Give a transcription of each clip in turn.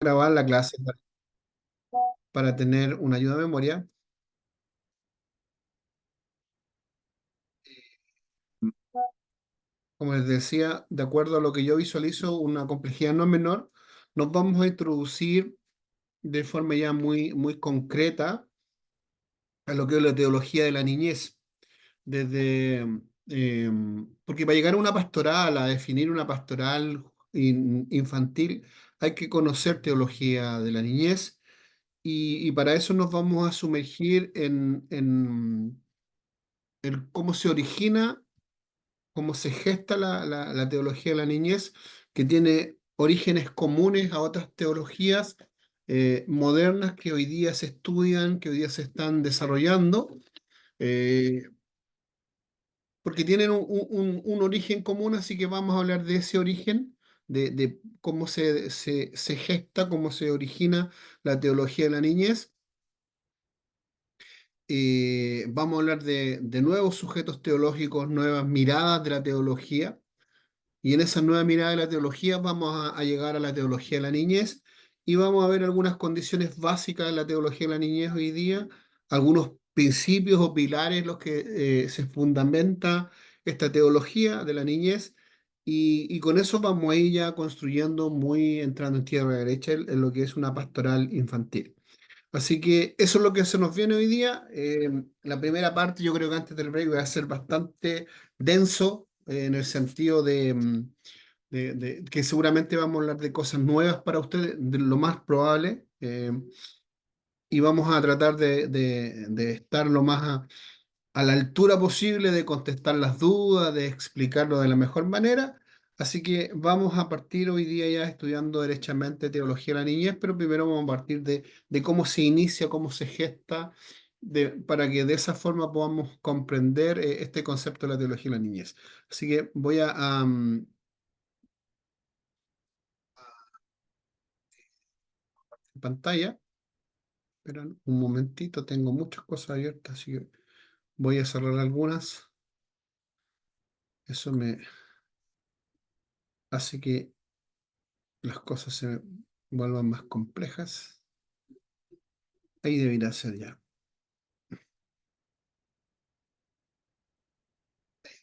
grabar la clase para tener una ayuda de memoria. Como les decía, de acuerdo a lo que yo visualizo, una complejidad no menor, nos vamos a introducir de forma ya muy concreta a lo que es la teología de la niñez. Desde, porque para llegar a una pastoral, a definir una pastoral infantil, hay que conocer teología de la niñez y para eso nos vamos a sumergir en cómo se origina, cómo se gesta la teología de la niñez, que tiene orígenes comunes a otras teologías modernas que hoy día se estudian, que hoy día se están desarrollando, eh, porque tienen un origen común, así que vamos a hablar de ese origen, de cómo se gesta, cómo se origina la teología de la niñez. Vamos a hablar de nuevos sujetos teológicos, nuevas miradas de la teología. Y en esa nueva mirada de la teología vamos a llegar a la teología de la niñez y vamos a ver algunas condiciones básicas de la teología de la niñez hoy día, algunos principios o pilares en los que se fundamenta esta teología de la niñez y con eso vamos a ir ya construyendo muy entrando en tierra derecha en lo que es una pastoral infantil. Así que eso es lo que se nos viene hoy día. La primera parte, yo creo que antes del break va a ser bastante denso en el sentido de que seguramente vamos a hablar de cosas nuevas para ustedes, de lo más probable, y vamos a tratar de estar lo más a la altura posible de contestar las dudas, de explicarlo de la mejor manera. Así que vamos a partir hoy día ya estudiando derechamente teología de la niñez, pero primero vamos a partir de cómo se inicia, cómo se gesta, para que de esa forma podamos comprender este concepto de la teología de la niñez. Así que voy pantalla, pero un momentito, tengo muchas cosas abiertas, así que voy a cerrar algunas. Eso me hace que las cosas se vuelvan más complejas. Ahí debería ser ya.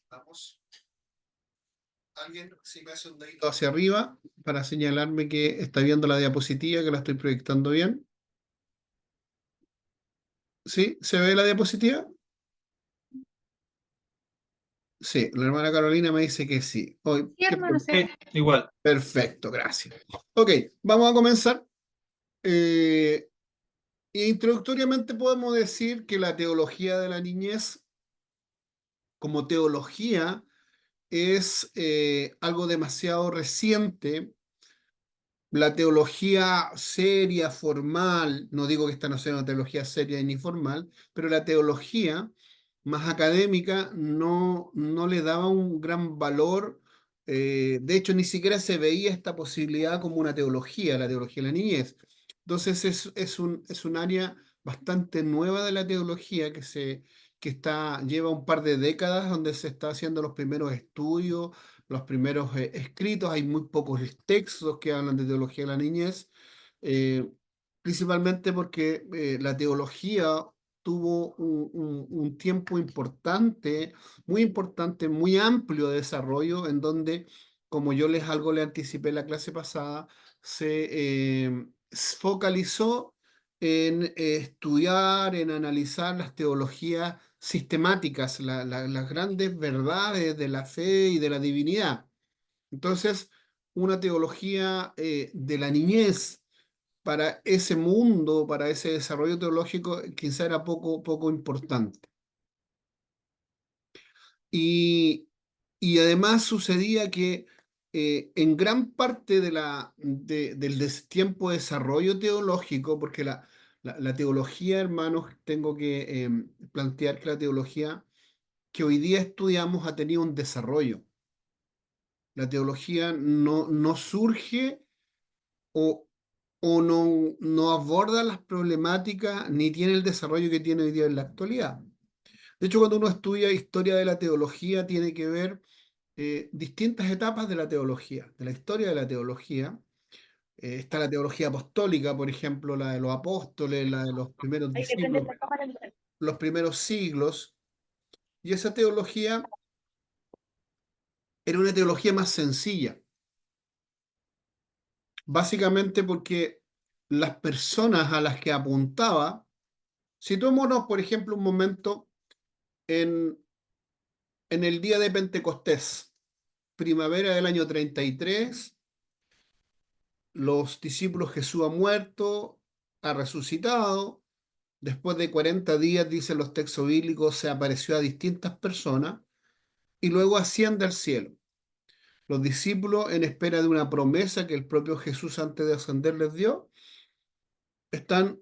Vamos. ¿Alguien si me hace un dedito hacia arriba para señalarme que está viendo la diapositiva, que la estoy proyectando bien? ¿Sí? ¿Se ve la diapositiva? Sí, la hermana Carolina me dice que sí. Hoy, Sí, hermano, Igual. perfecto, gracias. Ok, vamos a comenzar. Eh, Introductoriamente podemos decir que la teología de la niñez, como teología, es algo demasiado reciente. La teología seria, formal, no digo que esta no sea una teología seria ni formal, pero la teología más académica no le daba un gran valor. De hecho, ni siquiera se veía esta posibilidad como una teología, la teología de la niñez. Entonces es un área bastante nueva de la teología lleva un par de décadas donde se está haciendo los primeros estudios, los primeros escritos. Hay muy pocos textos que hablan de teología de la niñez, eh, principalmente porque la teología tuvo un tiempo importante, muy amplio de desarrollo, en donde, como yo algo le anticipé en la clase pasada, se focalizó en estudiar, en analizar las teologías sistemáticas, las grandes verdades de la fe y de la divinidad. Entonces, una teología de la niñez para ese mundo, para ese desarrollo teológico, quizá era poco importante. Y, y además sucedía que en gran parte tiempo de desarrollo teológico, porque la teología, hermanos, tengo que plantear que la teología que hoy día estudiamos ha tenido un desarrollo. La teología no surge o, o no aborda las problemáticas ni tiene el desarrollo que tiene hoy día en la actualidad. De hecho, cuando uno estudia historia de la teología, tiene que ver distintas etapas de la teología, de la historia de la teología, Está la teología apostólica, por ejemplo, la de los apóstoles, la de los primeros Hay que prender discípulos, la cámara. los primeros siglos. Y esa teología era una teología más sencilla, básicamente porque las personas a las que apuntaba, situémonos, por ejemplo, un momento en, en el día de Pentecostés, primavera del año 33, los discípulos Jesús ha muerto, ha resucitado, después de 40 días, dicen los textos bíblicos, se apareció a distintas personas y luego asciende al cielo. Los discípulos, en espera de una promesa que el propio Jesús antes de ascender les dio, están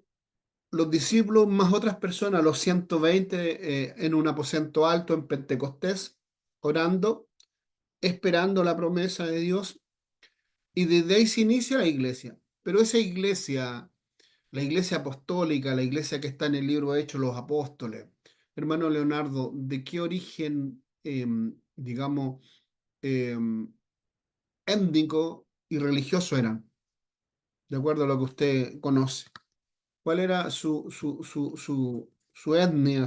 los discípulos más otras personas, los 120 en un aposento alto en Pentecostés, orando, esperando la promesa de Dios, y desde ahí se inicia la iglesia. Pero esa iglesia, la iglesia apostólica, la iglesia que está en el libro de Hechos, los apóstoles, hermano Leonardo, ¿de qué origen, digamos, étnico y religioso eran? De acuerdo a lo que usted conoce. ¿Cuál era su etnia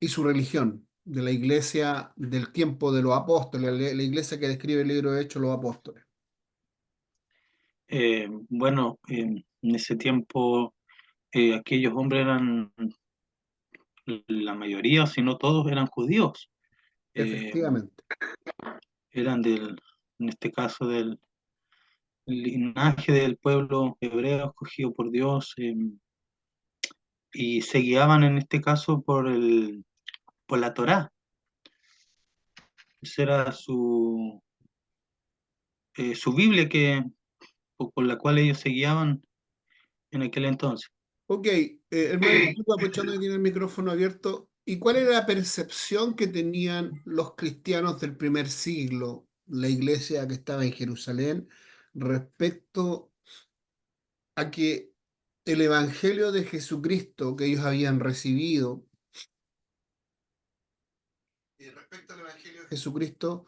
y su religión de la iglesia del tiempo de los apóstoles, la iglesia que describe el libro de Hechos, los apóstoles? Bueno, en ese tiempo aquellos hombres eran, la mayoría, si no todos, eran judíos. Eh, Efectivamente. Eran en este caso, del linaje del pueblo hebreo escogido por Dios, y se guiaban en este caso por la Torá. Esa era su Biblia por la cual ellos se guiaban en aquel entonces. Ok, hermano, disculpa, aprovechando que tiene el micrófono abierto. ¿Y cuál era la percepción que tenían los cristianos del primer siglo, la iglesia que estaba en Jerusalén, respecto a que el evangelio de Jesucristo que ellos habían recibido, respecto al evangelio de Jesucristo,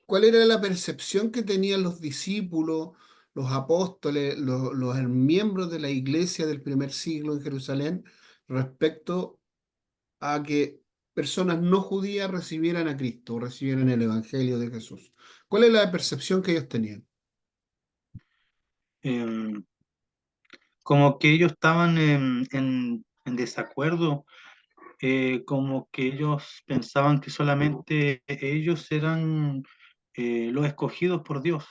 cuál era la percepción que tenían los discípulos, los apóstoles, los miembros de la iglesia del primer siglo en Jerusalén respecto a que personas no judías recibieran a Cristo, recibieran el evangelio de Jesús? ¿Cuál es la percepción que ellos tenían? Eh, Como que ellos estaban en desacuerdo, como que ellos pensaban que solamente ellos eran los escogidos por Dios.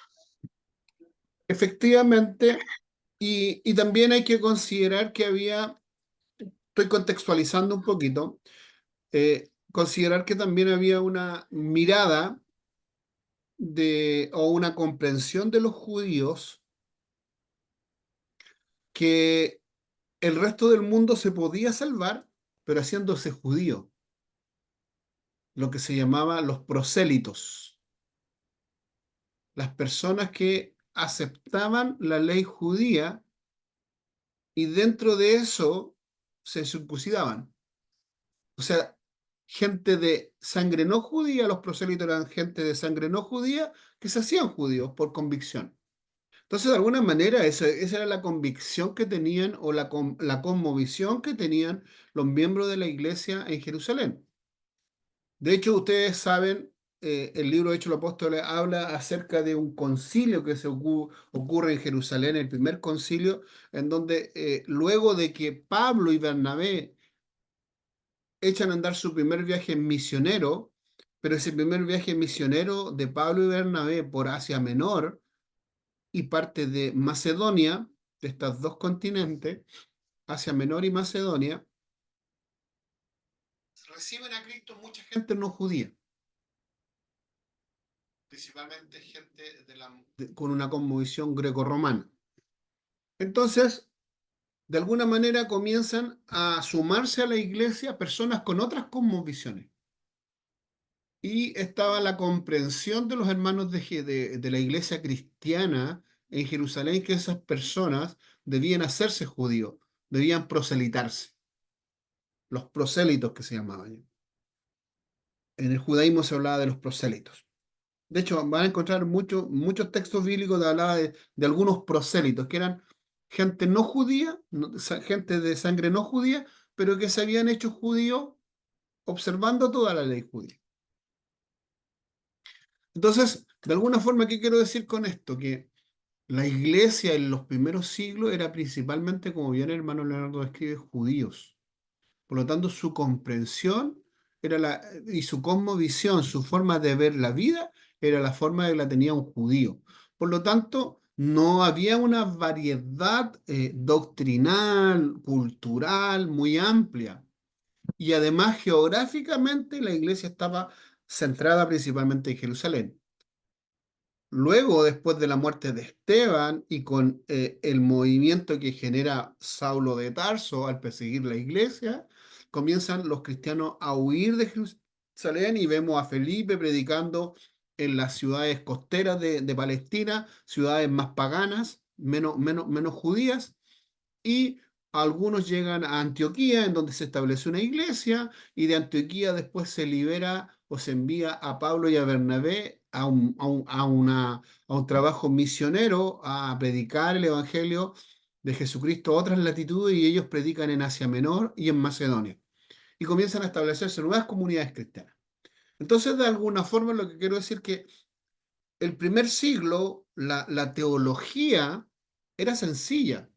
Efectivamente, y también hay que considerar que había, estoy contextualizando un poquito, considerar que también había una mirada o una comprensión de los judíos que el resto del mundo se podía salvar, pero haciéndose judío, lo que se llamaba los prosélitos, las personas que aceptaban la ley judía y dentro de eso se circuncidaban. O sea, gente de sangre no judía, los prosélitos eran gente de sangre no judía que se hacían judíos por convicción. Entonces, de alguna manera, esa era la convicción que tenían o la cosmovisión que tenían los miembros de la iglesia en Jerusalén. De hecho, ustedes saben, el libro de Hechos de los Apóstoles habla acerca de un concilio que ocurre en Jerusalén, el primer concilio, en donde luego de que Pablo y Bernabé echan a andar su primer viaje misionero, pero ese primer viaje misionero de Pablo y Bernabé por Asia Menor y parte de Macedonia, de estos dos continentes, Asia Menor y Macedonia, reciben a Cristo mucha gente no judía, principalmente gente con una cosmovisión greco-romana. Entonces, de alguna manera comienzan a sumarse a la iglesia personas con otras cosmovisiones. Y estaba la comprensión de los hermanos de la iglesia cristiana en Jerusalén que esas personas debían hacerse judíos, debían proselitarse, los prosélitos que se llamaban. En el judaísmo se hablaba de los prosélitos. De hecho, van a encontrar muchos textos bíblicos de hablar de algunos prosélitos, que eran gente no judía, gente de sangre no judía, pero que se habían hecho judíos observando toda la ley judía. Entonces, de alguna forma, ¿qué quiero decir con esto? Que la iglesia en los primeros siglos era principalmente, como bien el hermano Leonardo describe, judíos. Por lo tanto, su comprensión y su cosmovisión, su forma de ver la vida, era la forma de la tenía un judío. Por lo tanto, no había una variedad doctrinal, cultural muy amplia. Y además, geográficamente, la iglesia estaba centrada principalmente en Jerusalén. Luego, después de la muerte de Esteban y con el movimiento que genera Saulo de Tarso al perseguir la iglesia, comienzan los cristianos a huir de Jerusalén y vemos a Felipe predicando en las ciudades costeras de Palestina, ciudades más paganas, menos judías, y algunos llegan a Antioquía, en donde se establece una iglesia, y de Antioquía después se libera o se envía a Pablo y a Bernabé a un trabajo misionero, a predicar el Evangelio de Jesucristo a otras latitudes, y ellos predican en Asia Menor y en Macedonia. Y comienzan a establecerse nuevas comunidades cristianas. Entonces, de alguna forma, lo que quiero decir que el primer siglo, la teología era sencilla.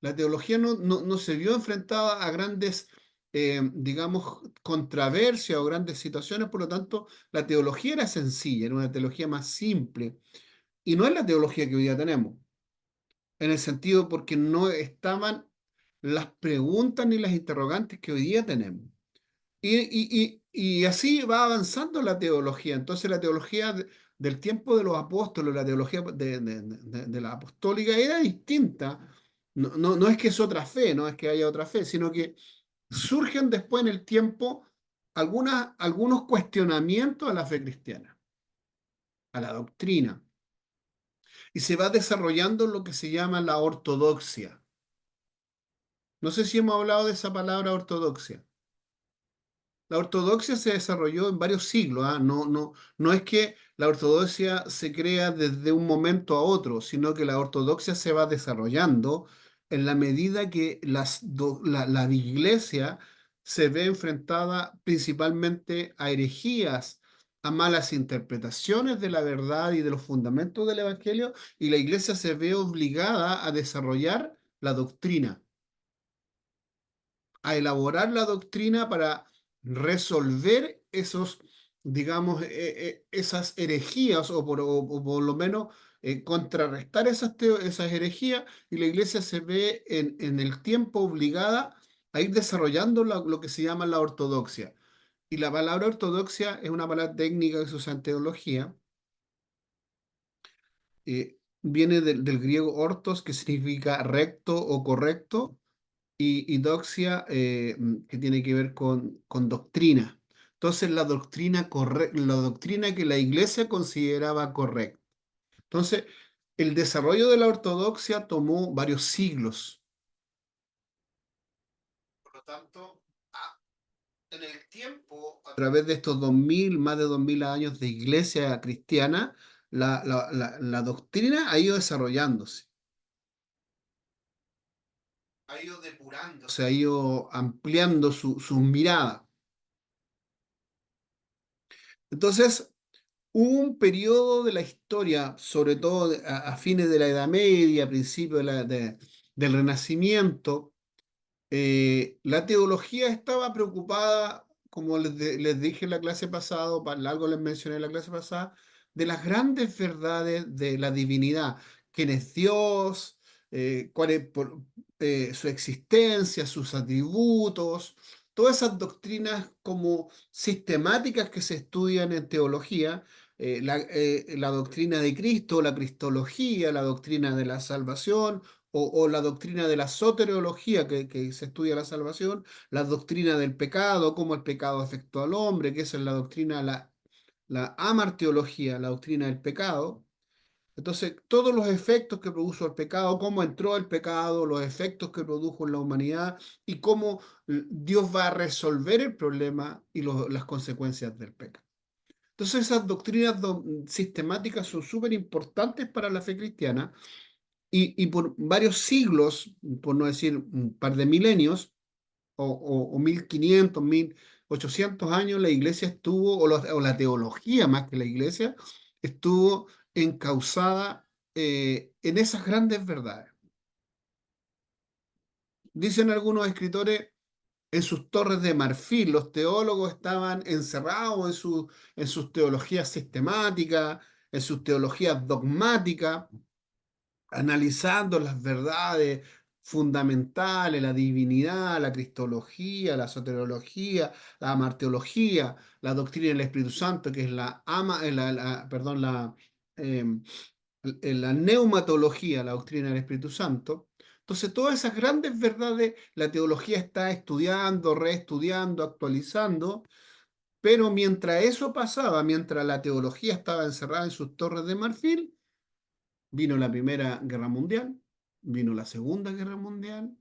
La teología no se vio enfrentada a grandes, digamos, controversias o grandes situaciones, por lo tanto, la teología era sencilla, era una teología más simple. Y no es la teología que hoy día tenemos, en el sentido porque no estaban las preguntas ni las interrogantes que hoy día tenemos. Y así va avanzando la teología. Entonces la teología del tiempo de los apóstoles, la teología de la apostólica era distinta. No es que es otra fe, no es que haya otra fe, sino que surgen después en el tiempo algunos cuestionamientos a la fe cristiana, a la doctrina. Y se va desarrollando lo que se llama la ortodoxia. No sé si hemos hablado de esa palabra ortodoxia. La ortodoxia se desarrolló en varios siglos, ¿ah? No es que la ortodoxia se crea desde un momento a otro, sino que la ortodoxia se va desarrollando en la medida que la iglesia se ve enfrentada principalmente a herejías, a malas interpretaciones de la verdad y de los fundamentos del evangelio, y la iglesia se ve obligada a desarrollar la doctrina, a elaborar la doctrina para resolver esos, digamos, esas herejías o por lo menos contrarrestar esas herejías, y la iglesia se ve en el tiempo obligada a ir desarrollando lo que se llama la ortodoxia. Y la palabra ortodoxia es una palabra técnica que se usa en teología. Viene del griego ortos, que significa recto o correcto, y doxia, que tiene que ver con doctrina. Entonces, la doctrina que la iglesia consideraba correcta. Entonces, el desarrollo de la ortodoxia tomó varios siglos. Por lo tanto, en el tiempo, a través de estos 2000, más de 2000 años de iglesia cristiana, la doctrina ha ido desarrollándose, ha ido depurándose, ha ido ampliando sus miradas. Entonces, hubo un periodo de la historia, sobre todo a fines de la Edad Media, a principios del Renacimiento. La teología estaba preocupada, como les dije en la clase pasada, o para algo les mencioné en la clase pasada, de las grandes verdades de la divinidad: quién es Dios, cuál es su existencia, sus atributos, todas esas doctrinas como sistemáticas que se estudian en teología, la doctrina de Cristo, la cristología, la doctrina de la salvación, o la doctrina de la soteriología, que se estudia la salvación, la doctrina del pecado, cómo el pecado afectó al hombre, que esa es la doctrina, la amarteología, la doctrina del pecado. Entonces, todos los efectos que produjo el pecado, cómo entró el pecado, los efectos que produjo en la humanidad, y cómo Dios va a resolver el problema y las consecuencias del pecado. Entonces esas doctrinas sistemáticas son súper importantes para la fe cristiana y por varios siglos, por no decir un par de milenios, o 1500, 1800 años, la iglesia estuvo, o la teología más que la iglesia, estuvo encauzada en esas grandes verdades. Dicen algunos escritores, en sus torres de marfil, los teólogos estaban encerrados en sus teologías sistemáticas, en sus teologías dogmáticas, analizando las verdades fundamentales, la divinidad, la cristología, la soteriología, la marteología, la doctrina del Espíritu Santo, que es perdón, la neumatología, la doctrina del Espíritu Santo. Entonces, todas esas grandes verdades, la teología está estudiando, reestudiando, actualizando, pero mientras eso pasaba, mientras la teología estaba encerrada en sus torres de marfil, vino la Primera Guerra Mundial, vino la Segunda Guerra Mundial,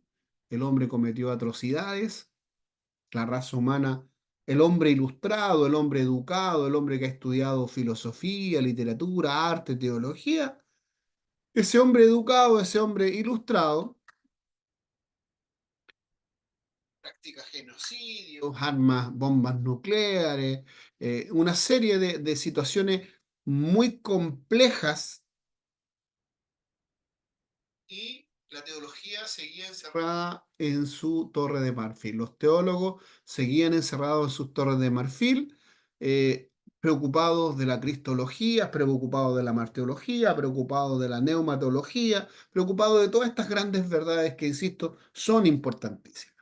el hombre cometió atrocidades, la raza humana, el hombre ilustrado, el hombre educado, el hombre que ha estudiado filosofía, literatura, arte, teología, ese hombre educado, ese hombre ilustrado, practica genocidios, armas, bombas nucleares, una serie de situaciones muy complejas y la teología seguía encerrada en su torre de marfil. Los teólogos seguían encerrados en sus torres de marfil, eh, preocupados de la cristología, preocupados de la marteología, preocupados de la neumatología, preocupados de todas estas grandes verdades que, insisto, son importantísimas.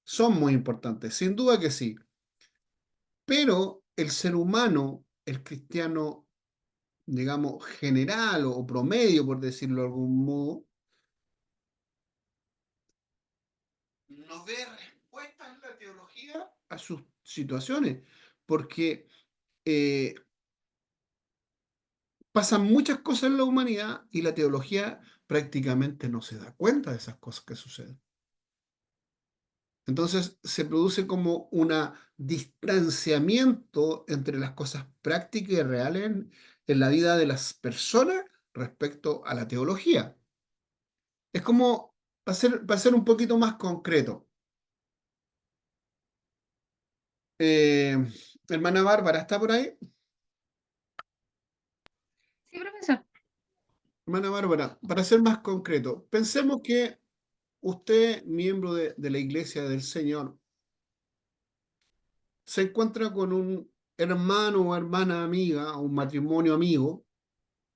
Son muy importantes, sin duda que sí. Pero el ser humano, el cristiano, digamos, general o promedio, por decirlo de algún modo, no ve respuestas en la teología a sus situaciones, porque eh, pasan muchas cosas en la humanidad y la teología prácticamente no se da cuenta de esas cosas que suceden. Entonces se produce como un distanciamiento entre las cosas prácticas y reales en la vida de las personas respecto a la teología. Es como, para ser un poquito más concreto, eh, hermana Bárbara, ¿está por ahí? Sí, profesor. Hermana Bárbara, para ser más concreto, pensemos que usted, miembro de la Iglesia del Señor, se encuentra con un hermano o hermana amiga, o un matrimonio amigo,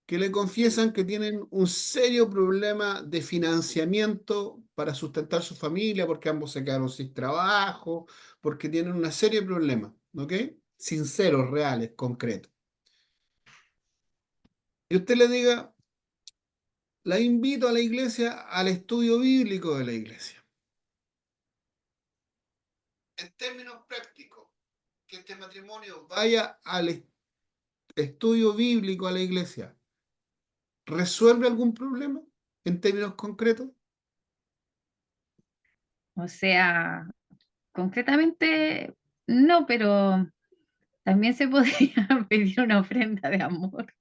que le confiesan que tienen un serio problema de financiamiento para sustentar su familia, porque ambos se quedaron sin trabajo, porque tienen una serie de problemas, ¿ok? Sinceros, reales, concretos. Y usted le diga, la invito a la iglesia al estudio bíblico de la iglesia. En términos prácticos, que este matrimonio vaya al estudio bíblico a la iglesia, ¿resuelve algún problema en términos concretos? O sea, concretamente no, pero también se podría pedir una ofrenda de amor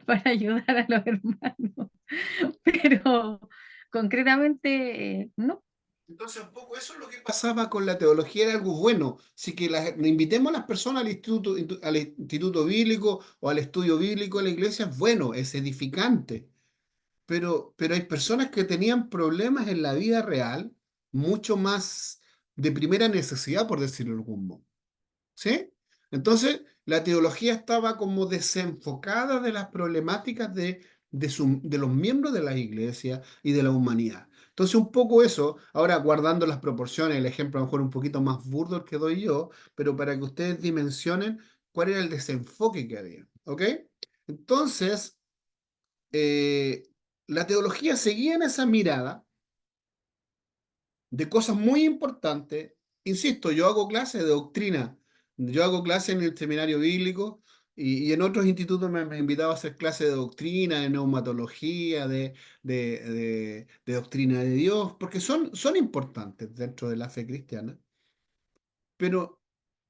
para ayudar a los hermanos, pero concretamente no. Entonces, un poco eso es lo que pasaba con la teología, era algo bueno. Así que invitemos a las personas al instituto bíblico o al estudio bíblico de la iglesia, es bueno, es edificante. Pero hay personas que tenían problemas en la vida real, mucho más de primera necesidad, por decirlo de algún modo. ¿Sí? Entonces, la teología estaba como desenfocada de las problemáticas de los miembros de la iglesia y de la humanidad. Entonces, un poco eso, ahora guardando las proporciones, el ejemplo a lo mejor un poquito más burdo que doy yo, pero para que ustedes dimensionen cuál era el desenfoque que había. ¿Ok? Entonces, eh, la teología seguía en esa mirada de cosas muy importantes. Insisto, yo hago clases de doctrina, yo hago clases en el seminario bíblico y en otros institutos me han invitado a hacer clases de doctrina, de neumatología, de doctrina de Dios, porque son importantes dentro de la fe cristiana. Pero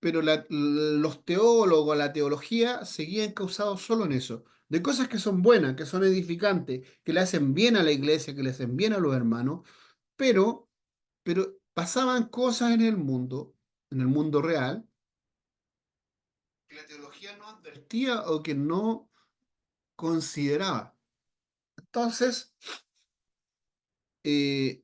pero los teólogos, la teología, seguían causados solo en eso, de cosas que son buenas, que son edificantes, que le hacen bien a la iglesia, que le hacen bien a los hermanos, pero, pero pasaban cosas en el mundo real, que la teología no advertía o que no consideraba. Entonces, eh,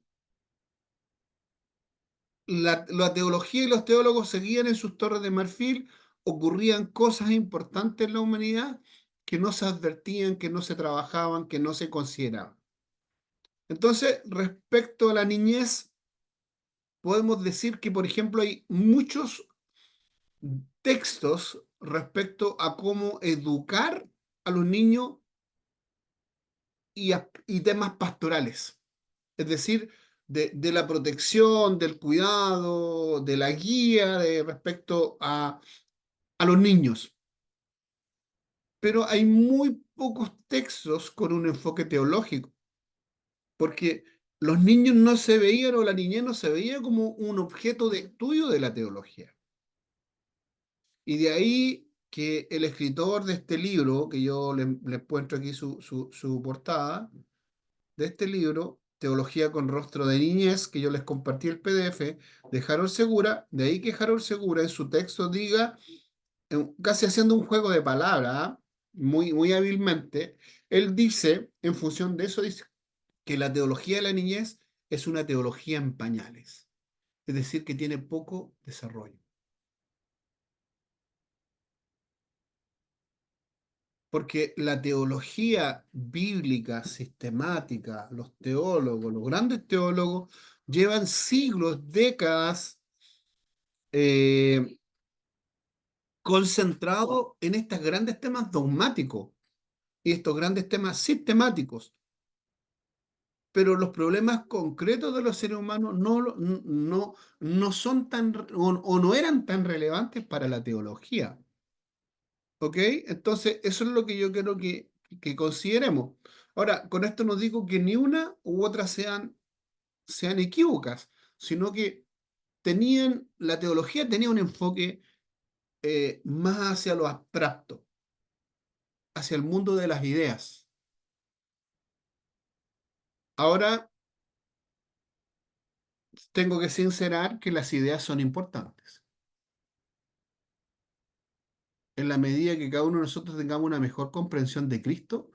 la teología y los teólogos seguían en sus torres de marfil, ocurrían cosas importantes en la humanidad que no se advertían, que no se trabajaban, que no se consideraban. Entonces, respecto a la niñez, podemos decir que, por ejemplo, hay muchos textos respecto a cómo educar a los niños y temas pastorales, es decir, de la protección, del cuidado, de la guía respecto a los niños. Pero hay muy pocos textos con un enfoque teológico, porque los niños no se veían o la niñez no se veía como un objeto de estudio de la teología. Y de ahí que el escritor de este libro, que yo le encuentro aquí su portada, de este libro, Teología con rostro de niñez, que yo les compartí el PDF de Harold Segura, de ahí que Harold Segura en su texto diga, casi haciendo un juego de palabras, ¿ah? Muy hábilmente, él dice, en función de eso, dice que la teología de la niñez es una teología en pañales, es decir, que tiene poco desarrollo. Porque la teología bíblica sistemática, los teólogos, los grandes teólogos, llevan siglos, décadas eh, concentrados en estos grandes temas dogmáticos y estos grandes temas sistemáticos. Pero los problemas concretos de los seres humanos no son tan, o no eran tan relevantes para la teología. ¿Ok? Entonces, eso es lo que yo quiero que consideremos. Ahora, con esto no digo que ni una u otra sean equívocas, sino que la teología tenía un enfoque más hacia lo abstracto, hacia el mundo de las ideas. Ahora, tengo que sincerar que las ideas son importantes. En la medida que cada uno de nosotros tengamos una mejor comprensión de Cristo,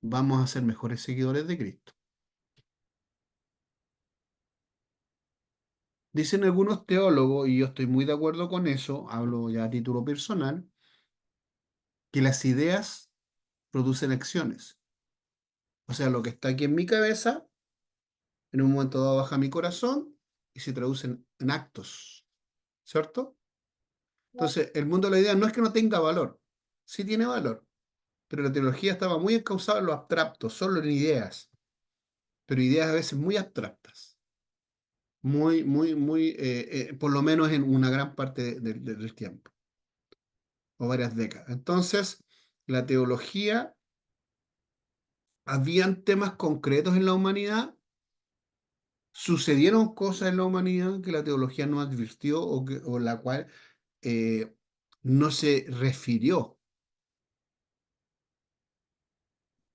vamos a ser mejores seguidores de Cristo. Dicen algunos teólogos, y yo estoy muy de acuerdo con eso, hablo ya a título personal, que las ideas producen acciones. O sea, lo que está aquí en mi cabeza, en un momento dado baja mi corazón y se traducen en actos, ¿cierto? Entonces, el mundo de la idea no es que no tenga valor, sí tiene valor, pero la teología estaba muy encauzada en lo abstracto, solo en ideas, pero ideas a veces muy abstractas, por lo menos en una gran parte del tiempo, o varias décadas. Entonces, la teología, habían temas concretos en la humanidad, sucedieron cosas en la humanidad que la teología no advirtió o la cual eh, no se refirió.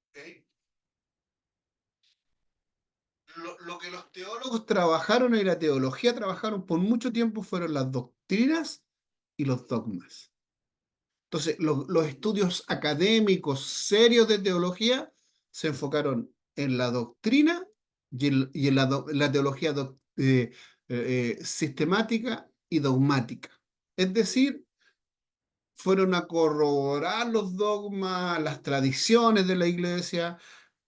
¿Ok? Lo que los teólogos trabajaron y la teología trabajaron por mucho tiempo fueron las doctrinas y los dogmas. Entonces, los estudios académicos serios de teología se enfocaron en la doctrina y en la teología sistemática y dogmática. Es decir, fueron a corroborar los dogmas, las tradiciones de la iglesia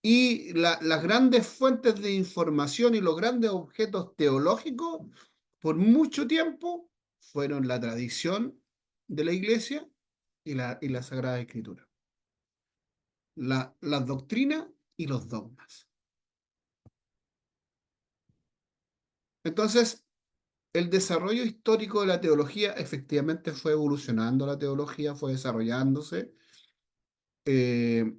y las grandes fuentes de información y los grandes objetos teológicos por mucho tiempo fueron la tradición de la iglesia y la Sagrada Escritura. Las doctrinas y los dogmas. Entonces, el desarrollo histórico de la teología efectivamente fue evolucionando, la teología fue desarrollándose. eh,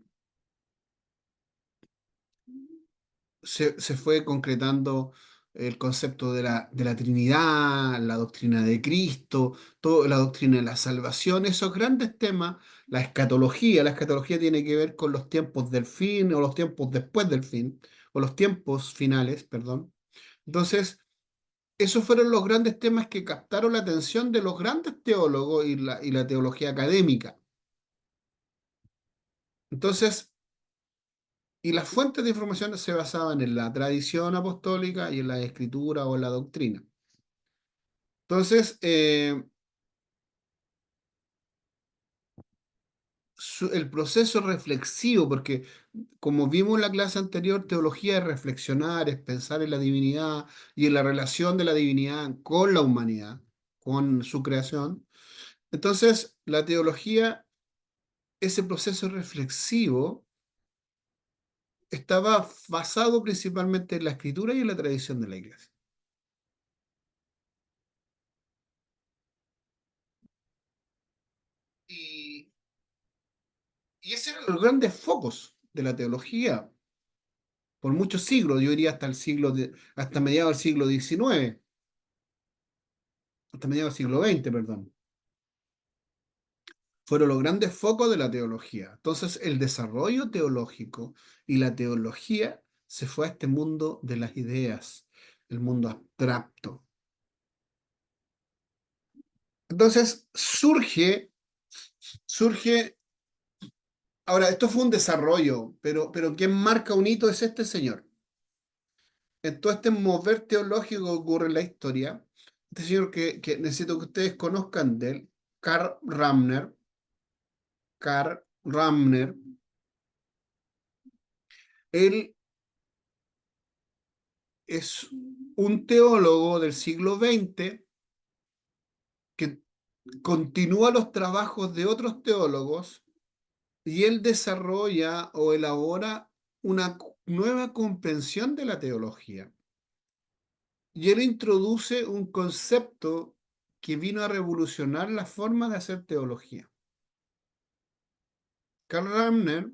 se fue concretando el concepto de la Trinidad, la doctrina de Cristo, la doctrina de la salvación, esos grandes temas, la escatología tiene que ver con los tiempos del fin o los tiempos después del fin, o los tiempos finales, perdón. Entonces, esos fueron los grandes temas que captaron la atención de los grandes teólogos y la teología académica. Entonces, y las fuentes de información se basaban en la tradición apostólica y en la escritura o en la doctrina. Entonces, el proceso reflexivo, porque como vimos en la clase anterior, teología es reflexionar, es pensar en la divinidad y en la relación de la divinidad con la humanidad, con su creación. Entonces, la teología, ese proceso reflexivo, estaba basado principalmente en la escritura y en la tradición de la iglesia. Y, y ese eran los grandes focos de la teología por muchos siglos, yo diría hasta mediados del siglo XIX, hasta mediados del siglo XX, perdón. Fueron los grandes focos de la teología. Entonces, el desarrollo teológico y la teología se fue a este mundo de las ideas, el mundo abstracto. Entonces, surge, ahora, esto fue un desarrollo, pero quien marca un hito es este señor. En todo este mover teológico que ocurre en la historia, este señor que necesito que ustedes conozcan de él, Karl Rahner. Karl Rahner, él es un teólogo del siglo XX que continúa los trabajos de otros teólogos y él desarrolla o elabora una nueva comprensión de la teología. Y él introduce un concepto que vino a revolucionar la forma de hacer teología. Karl Rahner,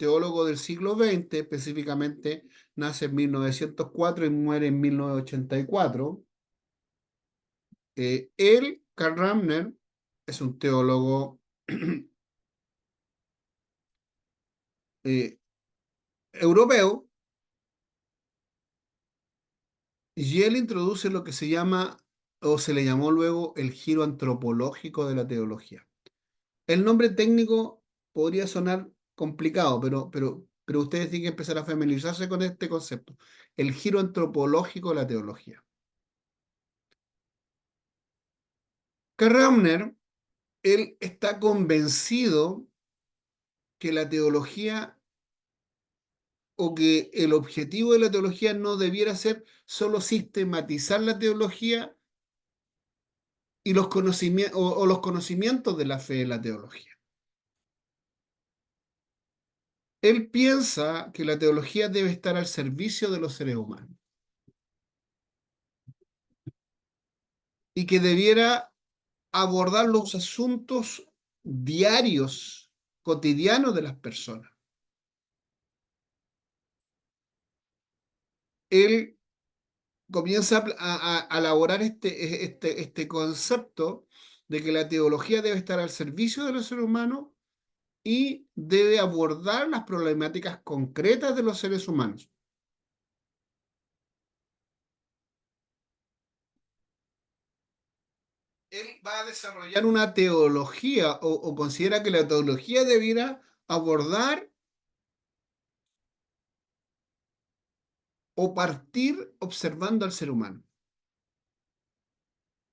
teólogo del siglo XX, específicamente nace en 1904 y muere en 1984. Él, Karl Rahner, es un teólogo eh, europeo y él introduce lo que se llama, o se le llamó luego, el giro antropológico de la teología. El nombre técnico podría sonar complicado, pero ustedes tienen que empezar a familiarizarse con este concepto, el giro antropológico de la teología. Karl Rahner, él está convencido que la teología o que el objetivo de la teología no debiera ser solo sistematizar la teología y los conocimientos o los conocimientos de la fe de la teología. Él piensa que la teología debe estar al servicio de los seres humanos y que debiera abordar los asuntos diarios, cotidianos de las personas. Él comienza a elaborar este concepto de que la teología debe estar al servicio de los seres humanos y debe abordar las problemáticas concretas de los seres humanos. Él va a desarrollar una teología o considera que la teología debiera abordar o partir observando al ser humano.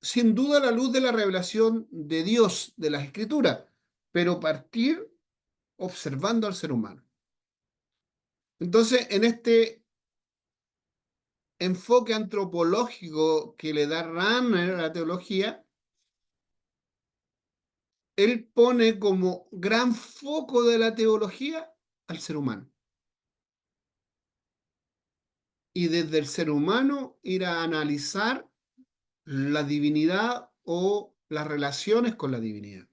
Sin duda la luz de la revelación de Dios, de las Escrituras, pero partir observando al ser humano. Entonces, en este enfoque antropológico que le da Rahner a la teología, él pone como gran foco de la teología al ser humano. Y desde el ser humano ir a analizar la divinidad o las relaciones con la divinidad.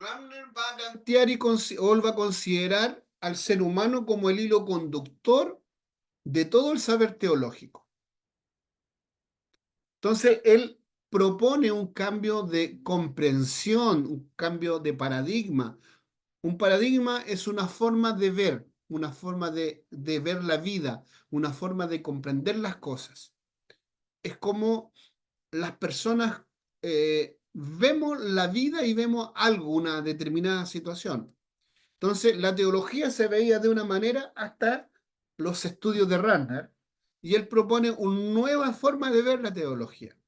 Rahner va a plantear o él va a considerar al ser humano como el hilo conductor de todo el saber teológico. Entonces, él propone un cambio de comprensión, un cambio de paradigma. Un paradigma es una forma de ver, una forma de ver la vida, una forma de comprender las cosas. Es como las personas vemos la vida y vemos algo, una determinada situación. Entonces, la teología se veía de una manera hasta los estudios de Rahner, y él propone una nueva forma de ver la teología.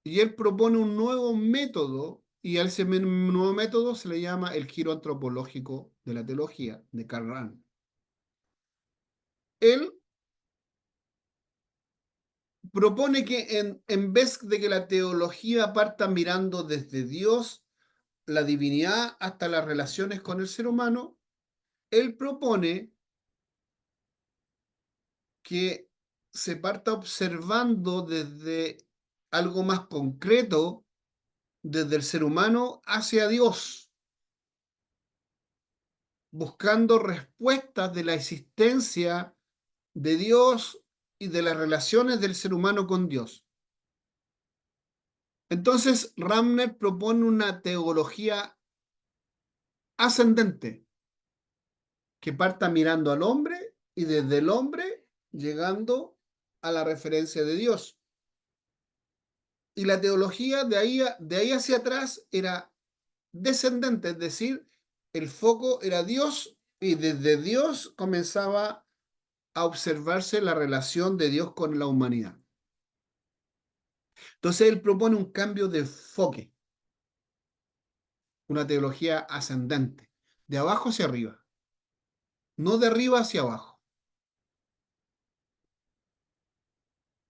Y él propone un nuevo método, y a ese nuevo método se le llama el giro antropológico de la teología, de Karl Rahner. Él propone que en vez de que la teología parta mirando desde Dios, la divinidad, hasta las relaciones con el ser humano, él propone que se parta observando desde algo más concreto, desde el ser humano hacia Dios, buscando respuestas de la existencia de Dios y de las relaciones del ser humano con Dios. Entonces, Ramner propone una teología ascendente, que parta mirando al hombre y desde el hombre llegando a la referencia de Dios. Y la teología de ahí hacia atrás era descendente, es decir, el foco era Dios, y desde Dios comenzaba a observarse la relación de Dios con la humanidad. Entonces él propone un cambio de enfoque, una teología ascendente, de abajo hacia arriba, no de arriba hacia abajo.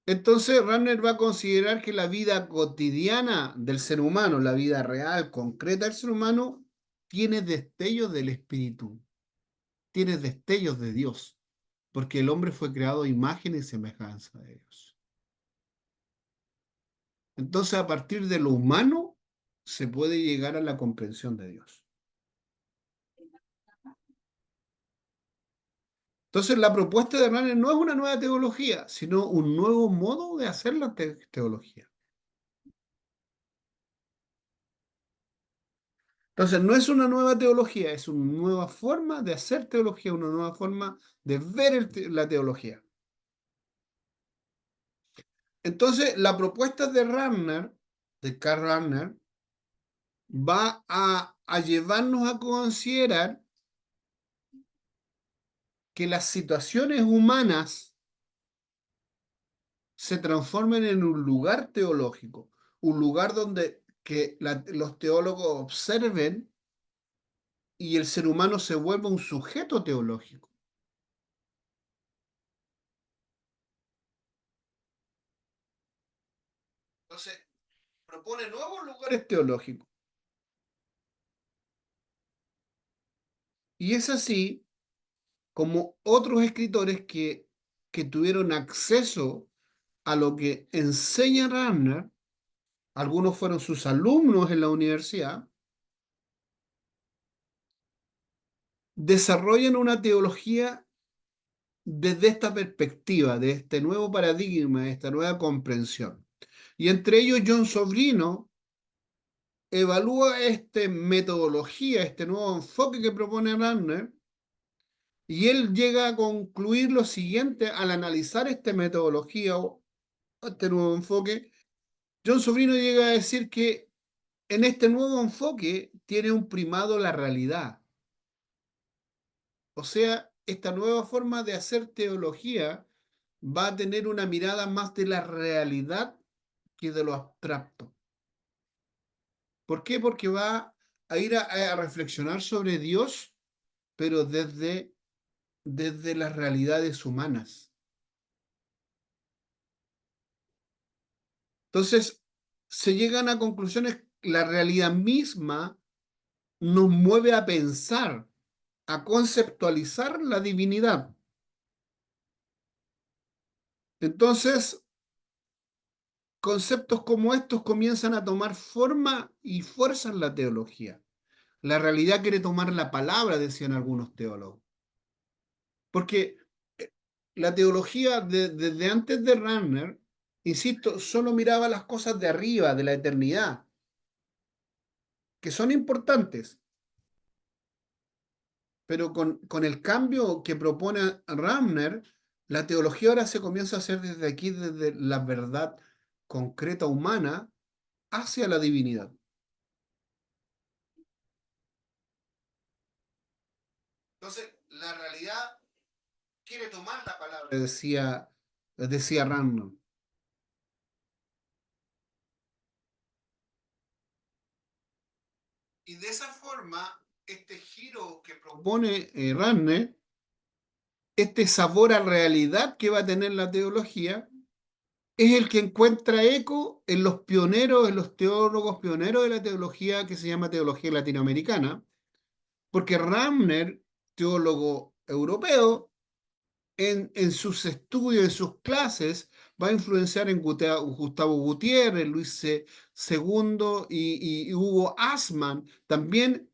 Entonces Rahner va a considerar que la vida cotidiana del ser humano, la vida real, concreta del ser humano, tiene destellos del espíritu, tiene destellos de Dios, porque el hombre fue creado a imagen y semejanza de Dios. Entonces, a partir de lo humano, se puede llegar a la comprensión de Dios. Entonces, la propuesta de Rahner no es una nueva teología, sino un nuevo modo de hacer la teología. Entonces, no es una nueva teología, es una nueva forma de hacer teología, una nueva forma de ver la teología. Entonces, la propuesta de Rahner, de Karl Rahner, va a llevarnos a considerar que las situaciones humanas se transformen en un lugar teológico, un lugar donde los teólogos observen y el ser humano se vuelva un sujeto teológico. Entonces, propone nuevos lugares teológicos. Y es así como otros escritores que tuvieron acceso a lo que enseña Rahner, algunos fueron sus alumnos en la universidad, desarrollan una teología desde esta perspectiva, de este nuevo paradigma, de esta nueva comprensión. Y entre ellos John Sobrino evalúa esta metodología, este nuevo enfoque que propone Rahner, y él llega a concluir lo siguiente al analizar esta metodología o este nuevo enfoque. John Sobrino llega a decir que en este nuevo enfoque tiene un primado la realidad. O sea, esta nueva forma de hacer teología va a tener una mirada más de la realidad que de lo abstracto. ¿Por qué? Porque va a ir a reflexionar sobre Dios, pero desde las realidades humanas. Entonces, se llegan a conclusiones, la realidad misma nos mueve a pensar, a conceptualizar la divinidad. Entonces, conceptos como estos comienzan a tomar forma y fuerza en la teología. La realidad quiere tomar la palabra, decían algunos teólogos. Porque la teología desde antes de Rahner, insisto, solo miraba las cosas de arriba, de la eternidad, que son importantes, pero con el cambio que propone Rahner, la teología ahora se comienza a hacer desde aquí, desde la verdad concreta humana hacia la divinidad. Entonces, la realidad quiere tomar la palabra, decía Rahner. Y de esa forma, este giro que propone Rahner, este sabor a realidad que va a tener la teología, es el que encuentra eco en los pioneros, en los teólogos pioneros de la teología que se llama teología latinoamericana, porque Rahner, teólogo europeo, en sus estudios, en sus clases, va a influenciar en Gustavo Gutiérrez, Luis II y Hugo Asman. También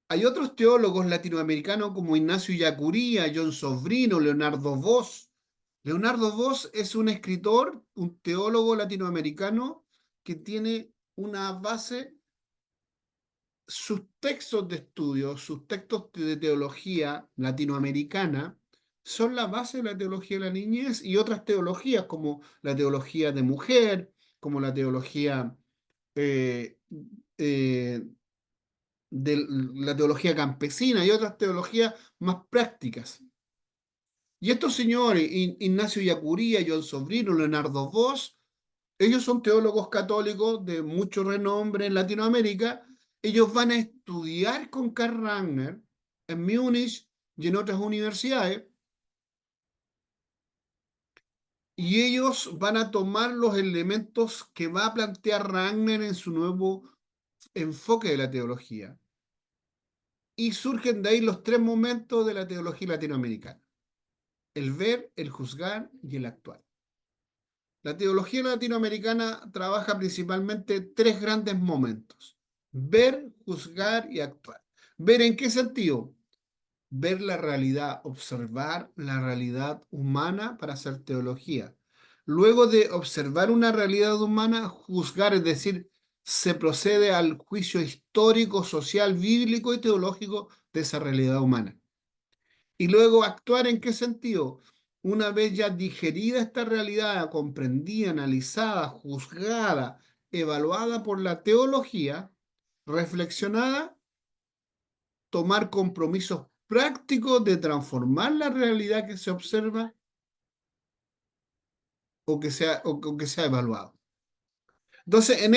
hay otros teólogos latinoamericanos como Ignacio Yacuría, John Sobrino, Leonardo Voss. Leonardo Voss es un escritor, un teólogo latinoamericano que tiene una base, sus textos de estudio, sus textos de teología latinoamericana son la base de la teología de la niñez y otras teologías como la teología de mujer, como la teología eh, eh, de la teología campesina y otras teologías más prácticas. Y estos señores, Ignacio Yacuría, John Sobrino, Leonardo Voss, ellos son teólogos católicos de mucho renombre en Latinoamérica. Ellos van a estudiar con Karl Rahner en Múnich y en otras universidades, y ellos van a tomar los elementos que va a plantear Rahner en su nuevo enfoque de la teología. Y surgen de ahí los tres momentos de la teología latinoamericana: el ver, el juzgar y el actuar. La teología latinoamericana trabaja principalmente tres grandes momentos: ver, juzgar y actuar. ¿Ver en qué sentido? Ver la realidad, observar la realidad humana para hacer teología. Luego de observar una realidad humana, juzgar, es decir, se procede al juicio histórico, social, bíblico y teológico de esa realidad humana. Y luego actuar, ¿en qué sentido? Una vez ya digerida esta realidad, comprendida, analizada, juzgada, evaluada por la teología, reflexionada, tomar compromisos prácticos de transformar la realidad que se observa o que sea evaluado. Entonces, en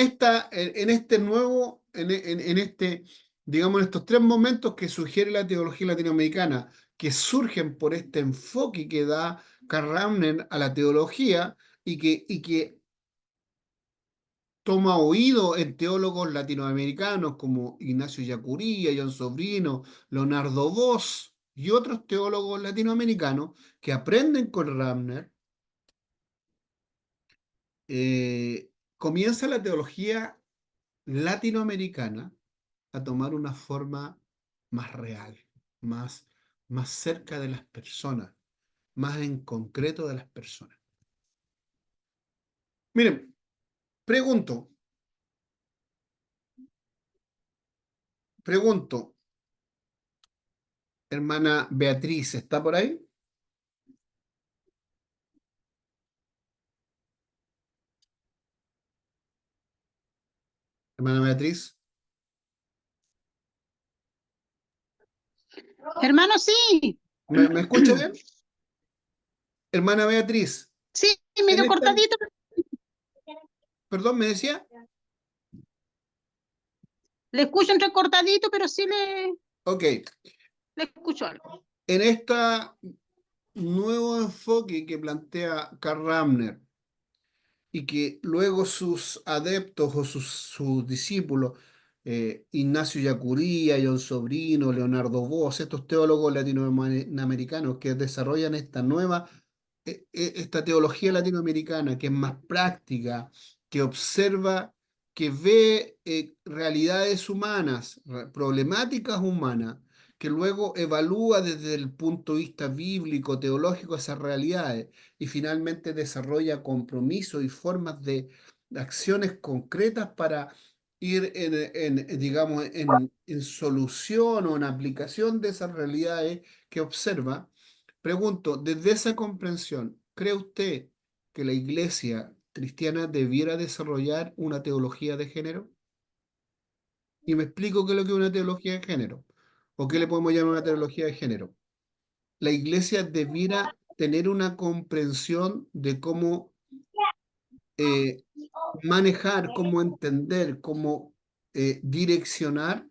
este nuevo, en este, digamos, en estos tres momentos que sugiere la teología latinoamericana, que surgen por este enfoque que da Karl Rahner a la teología y que toma oído en teólogos latinoamericanos como Ignacio Yacuría, John Sobrino, Leonardo Voss y otros teólogos latinoamericanos que aprenden con Rahner, comienza la teología latinoamericana a tomar una forma más real, más, más cerca de las personas, más en concreto de las personas. Miren, pregunto, hermana Beatriz, ¿está por ahí? Hermana Beatriz, Hermano, sí, ¿me escucha bien? Hermana Beatriz, sí, en medio esta, cortadito. perdón, me decía, Le escucho entre cortadito, pero sí ok, le escucho algo. en este nuevo enfoque que plantea Karl Rahner y que luego sus adeptos o sus discípulos, Ignacio Yacuría, John Sobrino, Leonardo Voss, estos teólogos latinoamericanos que desarrollan esta nueva, esta teología latinoamericana que es más práctica, que observa que ve realidades humanas, problemáticas humanas, que luego evalúa desde el punto de vista bíblico, teológico, esas realidades y finalmente desarrolla compromisos y formas de acciones concretas para ir digamos, en solución o en aplicación de esas realidades que observa. Pregunto, desde esa comprensión, ¿cree usted que la iglesia cristiana debiera desarrollar una teología de género? Y me explico qué es lo que es una teología de género, o qué le podemos llamar una teología de género. La iglesia debiera tener una comprensión de cómo eh, manejar, cómo entender, cómo direccionar,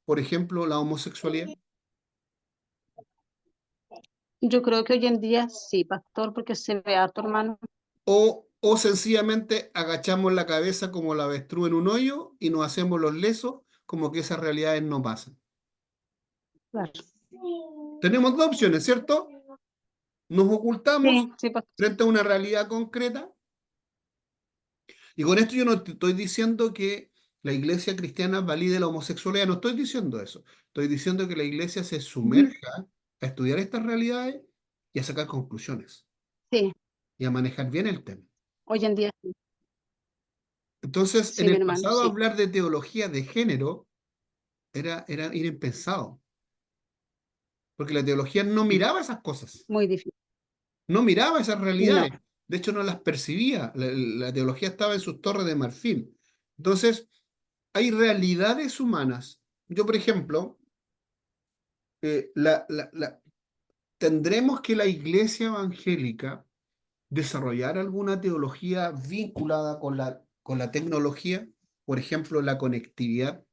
por ejemplo, la homosexualidad. Yo creo que hoy en día sí, pastor, porque se ve harto, hermano. O sencillamente agachamos la cabeza como la avestruz en un hoyo y nos hacemos los lesos como que esas realidades no pasan. Claro. Tenemos dos opciones, ¿cierto? Nos ocultamos Sí, sí, pastor. frente a una realidad concreta. Y con esto yo no estoy diciendo que la iglesia cristiana valide la homosexualidad, no estoy diciendo eso. Estoy diciendo que la iglesia se Ujú. sumerja a estudiar estas realidades y a sacar conclusiones Sí, y a manejar bien el tema. hoy en día sí, Entonces, en sí, mi el hermano, pasado sí. hablar de teología de género era ir impensado, porque la teología no miraba esas cosas, Muy difícil. no miraba esas No, realidades, de hecho no las percibía, la teología estaba en sus torres de marfil. Entonces, hay realidades humanas. Yo, por ejemplo, eh, la, la- la- tendremos que la iglesia evangélica desarrollar alguna teología vinculada con la tecnología, por ejemplo, la conectividad,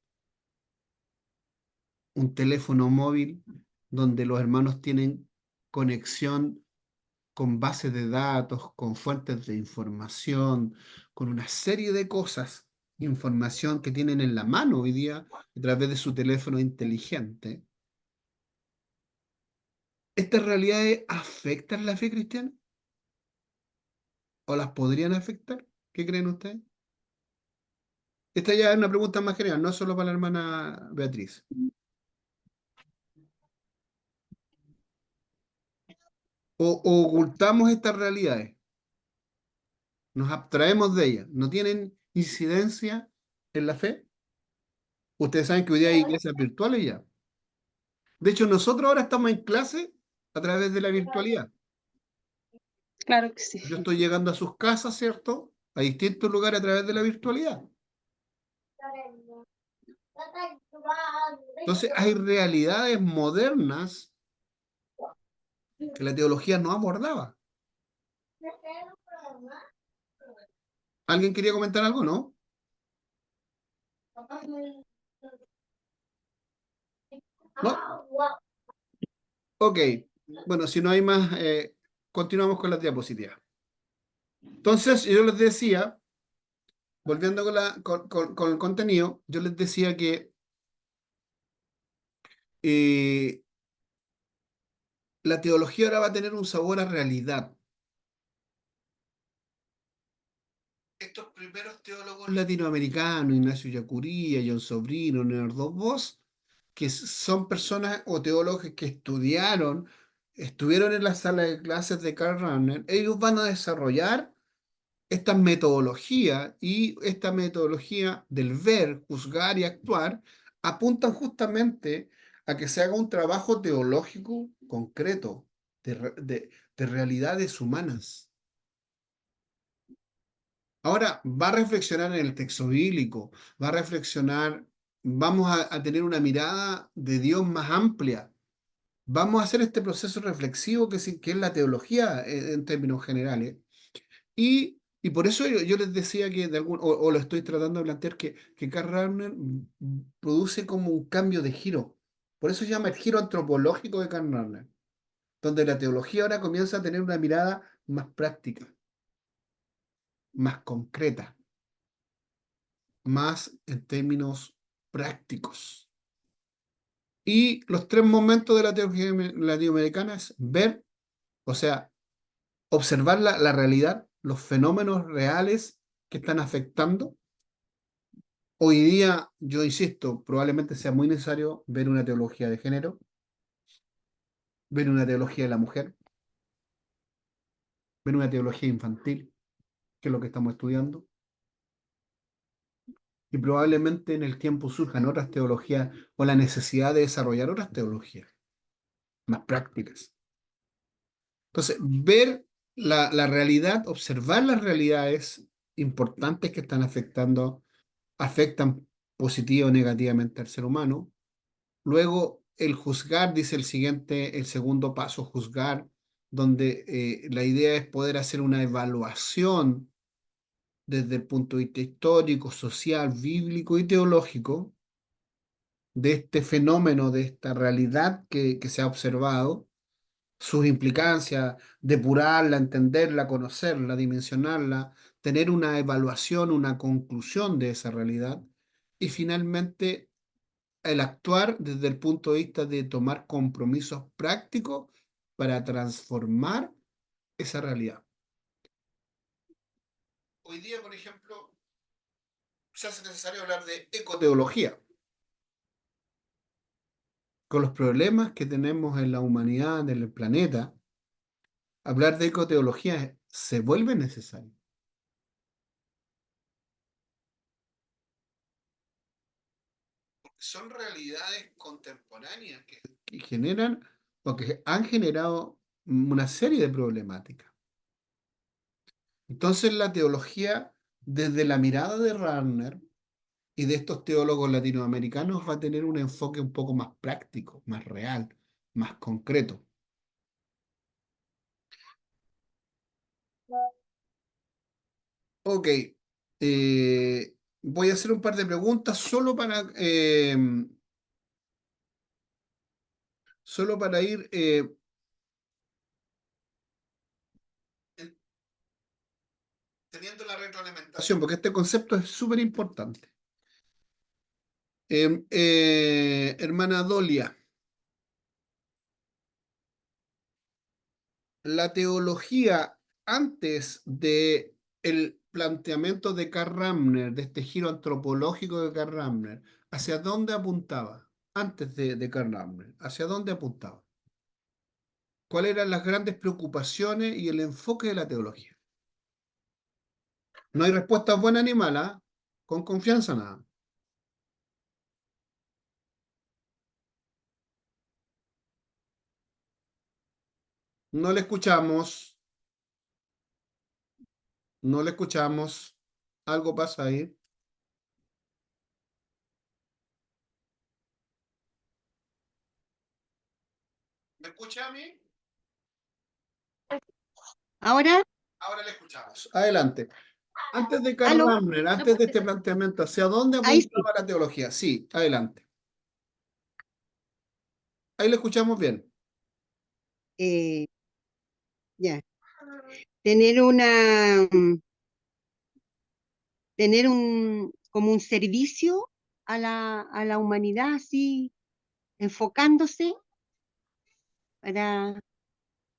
un teléfono móvil donde los hermanos tienen conexión con bases de datos, con fuentes de información, con una serie de cosas, información que tienen en la mano hoy día a través de su teléfono inteligente. ¿Estas realidades afectan la fe cristiana? ¿O las podrían afectar? ¿Qué creen ustedes? Esta ya es una pregunta más general, no solo para la hermana Beatriz. ¿O ocultamos estas realidades? ¿Nos abstraemos de ellas? ¿No tienen incidencia en la fe? Ustedes saben que hoy día hay iglesias virtuales ya. De hecho, nosotros ahora estamos en clase a través de la virtualidad. claro que sí. Yo estoy llegando a sus casas, ¿cierto? A distintos lugares a través de la virtualidad. Entonces, hay realidades modernas que la teología no abordaba. ¿Alguien quería comentar algo, no? ¿No? Ok. Bueno, si no hay más, continuamos con las diapositivas. Entonces, yo les decía, volviendo con el contenido, yo les decía que eh, la teología ahora va a tener un sabor a realidad. Estos primeros teólogos latinoamericanos, Ignacio Yacuría, John Sobrino, Leonardo Bosch, que son personas o teólogos que estuvieron en la sala de clases de Karl Rahner, ellos van a desarrollar esta metodología y esta metodología del ver, juzgar y actuar apuntan justamente a que se haga un trabajo teológico concreto de realidades humanas. Ahora va a reflexionar en el texto bíblico, va a reflexionar, vamos a tener una mirada de Dios más amplia. Vamos a hacer este proceso reflexivo que es la teología en términos generales. Y por eso yo les decía que, o lo estoy tratando de plantear, que Karl Rahner produce como un cambio de giro. Por eso se llama el giro antropológico de Karl Rahner, donde la teología ahora comienza a tener una mirada más práctica, más concreta, más en términos prácticos. Y los tres momentos de la teología latinoamericana es ver, o sea, observar la realidad, los fenómenos reales que están afectando, Hoy día, yo insisto, probablemente sea muy necesario ver una teología de género, ver una teología de la mujer, ver una teología infantil, que es lo que estamos estudiando, y probablemente en el tiempo surjan otras teologías o la necesidad de desarrollar otras teologías más prácticas. Entonces, ver la realidad, observar las realidades importantes que están afectan positiva o negativamente al ser humano. Luego, el juzgar, dice el segundo paso, juzgar, donde la idea es poder hacer una evaluación desde el punto de vista histórico, social, bíblico y teológico de este fenómeno, de esta realidad que se ha observado, sus implicancias, depurarla, entenderla, conocerla, dimensionarla, tener una evaluación, una conclusión de esa realidad y finalmente el actuar desde el punto de vista de tomar compromisos prácticos para transformar esa realidad. Hoy día, por ejemplo, se hace necesario hablar de ecoteología. Con los problemas que tenemos en la humanidad, en el planeta, hablar de ecoteología se vuelve necesario. Son realidades contemporáneas que generan o que han generado una serie de problemáticas. Entonces la teología, desde la mirada de Rahner y de estos teólogos latinoamericanos, va a tener un enfoque un poco más práctico, más real, más concreto. Ok, voy a hacer un par de preguntas solo para ir teniendo la retroalimentación, porque este concepto es súper importante. Hermana Dolia, la teología antes de el planteamiento de Karl Rahner, de este giro antropológico de Karl Rahner, ¿hacia dónde apuntaba? Antes de Karl Rahner, ¿hacia dónde apuntaba? ¿Cuáles eran las grandes preocupaciones y el enfoque de la teología? No hay respuestas buenas ni malas, con confianza nada. No le escuchamos, no le escuchamos. Algo pasa ahí. ¿Me escucha a mí? Ahora, Ahora le escuchamos. Adelante. Antes de Karl aló, Rahner, no, antes de este planteamiento, ¿hacia dónde ahí sí. apuntaba la teología? Sí, adelante. Ahí le escuchamos bien. eh, ya. Tener una, tener como un servicio a la humanidad, así, enfocándose para,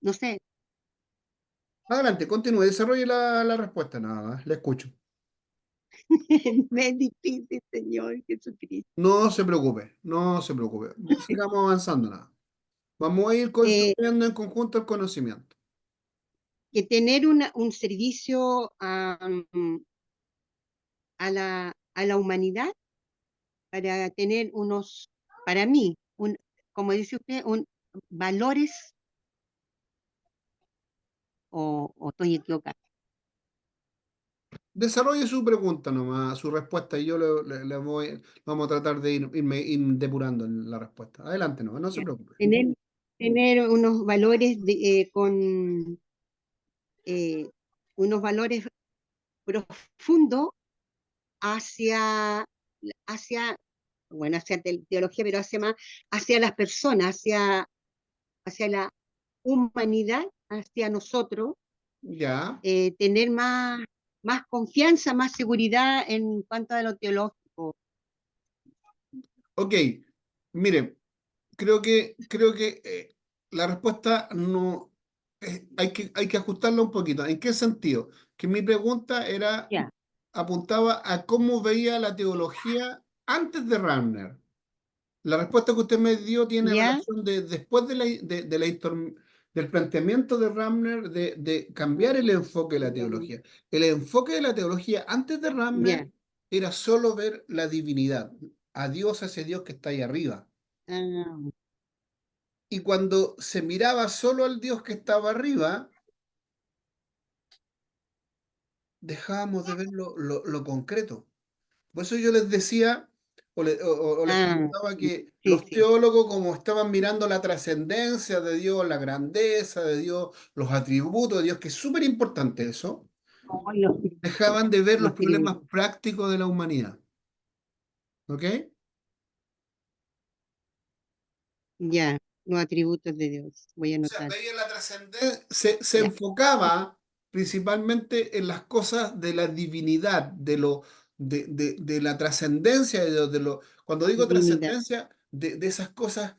no sé, Adelante, continúe, desarrolle la respuesta, nada más. Le escucho. me es difícil, Señor Jesucristo. No se preocupe, no se preocupe. Sigamos avanzando, nada. Vamos a ir Eh, construyendo en conjunto el conocimiento. que tener un servicio a la humanidad para tener para mí, como dice usted, valores, o estoy equivocada. Desarrolle su pregunta nomás, su respuesta, y yo vamos a tratar de ir depurando en la respuesta. Adelante, no se Ya. preocupe. Tener unos valores eh, unos valores profundos hacia, hacia teología, pero hacia las personas, hacia la humanidad, hacia nosotros, Ya, tener más confianza, más seguridad en cuanto a lo teológico. ok. Mire, creo que la respuesta no hay que ajustarla un poquito. ¿En qué sentido? Que mi pregunta era Ya, apuntaba a cómo veía la teología antes de Ramner. La respuesta que usted me dio tiene ¿Ya? relación después del planteamiento de Ramner de cambiar el enfoque de la teología. El enfoque de la teología antes de Ramner Ya. era solo ver la divinidad, a Dios, a ese Dios que está ahí arriba. Ah, Y cuando se miraba solo al Dios que estaba arriba, dejábamos de ver lo concreto. Por eso yo les decía, o les comentaba que sí, los sí. teólogos, como estaban mirando la trascendencia de Dios, la grandeza de Dios, los atributos de Dios, que es súper importante eso, Ay, dejaban de ver los los problemas tributos. prácticos de la humanidad. ¿Ok? Ya, los atributos de Dios. Voy a O sea, anotar. veía la trascendencia, se Ya, enfocaba principalmente en las cosas de la divinidad, de la trascendencia de Dios, cuando digo divinidad. trascendencia, de esas cosas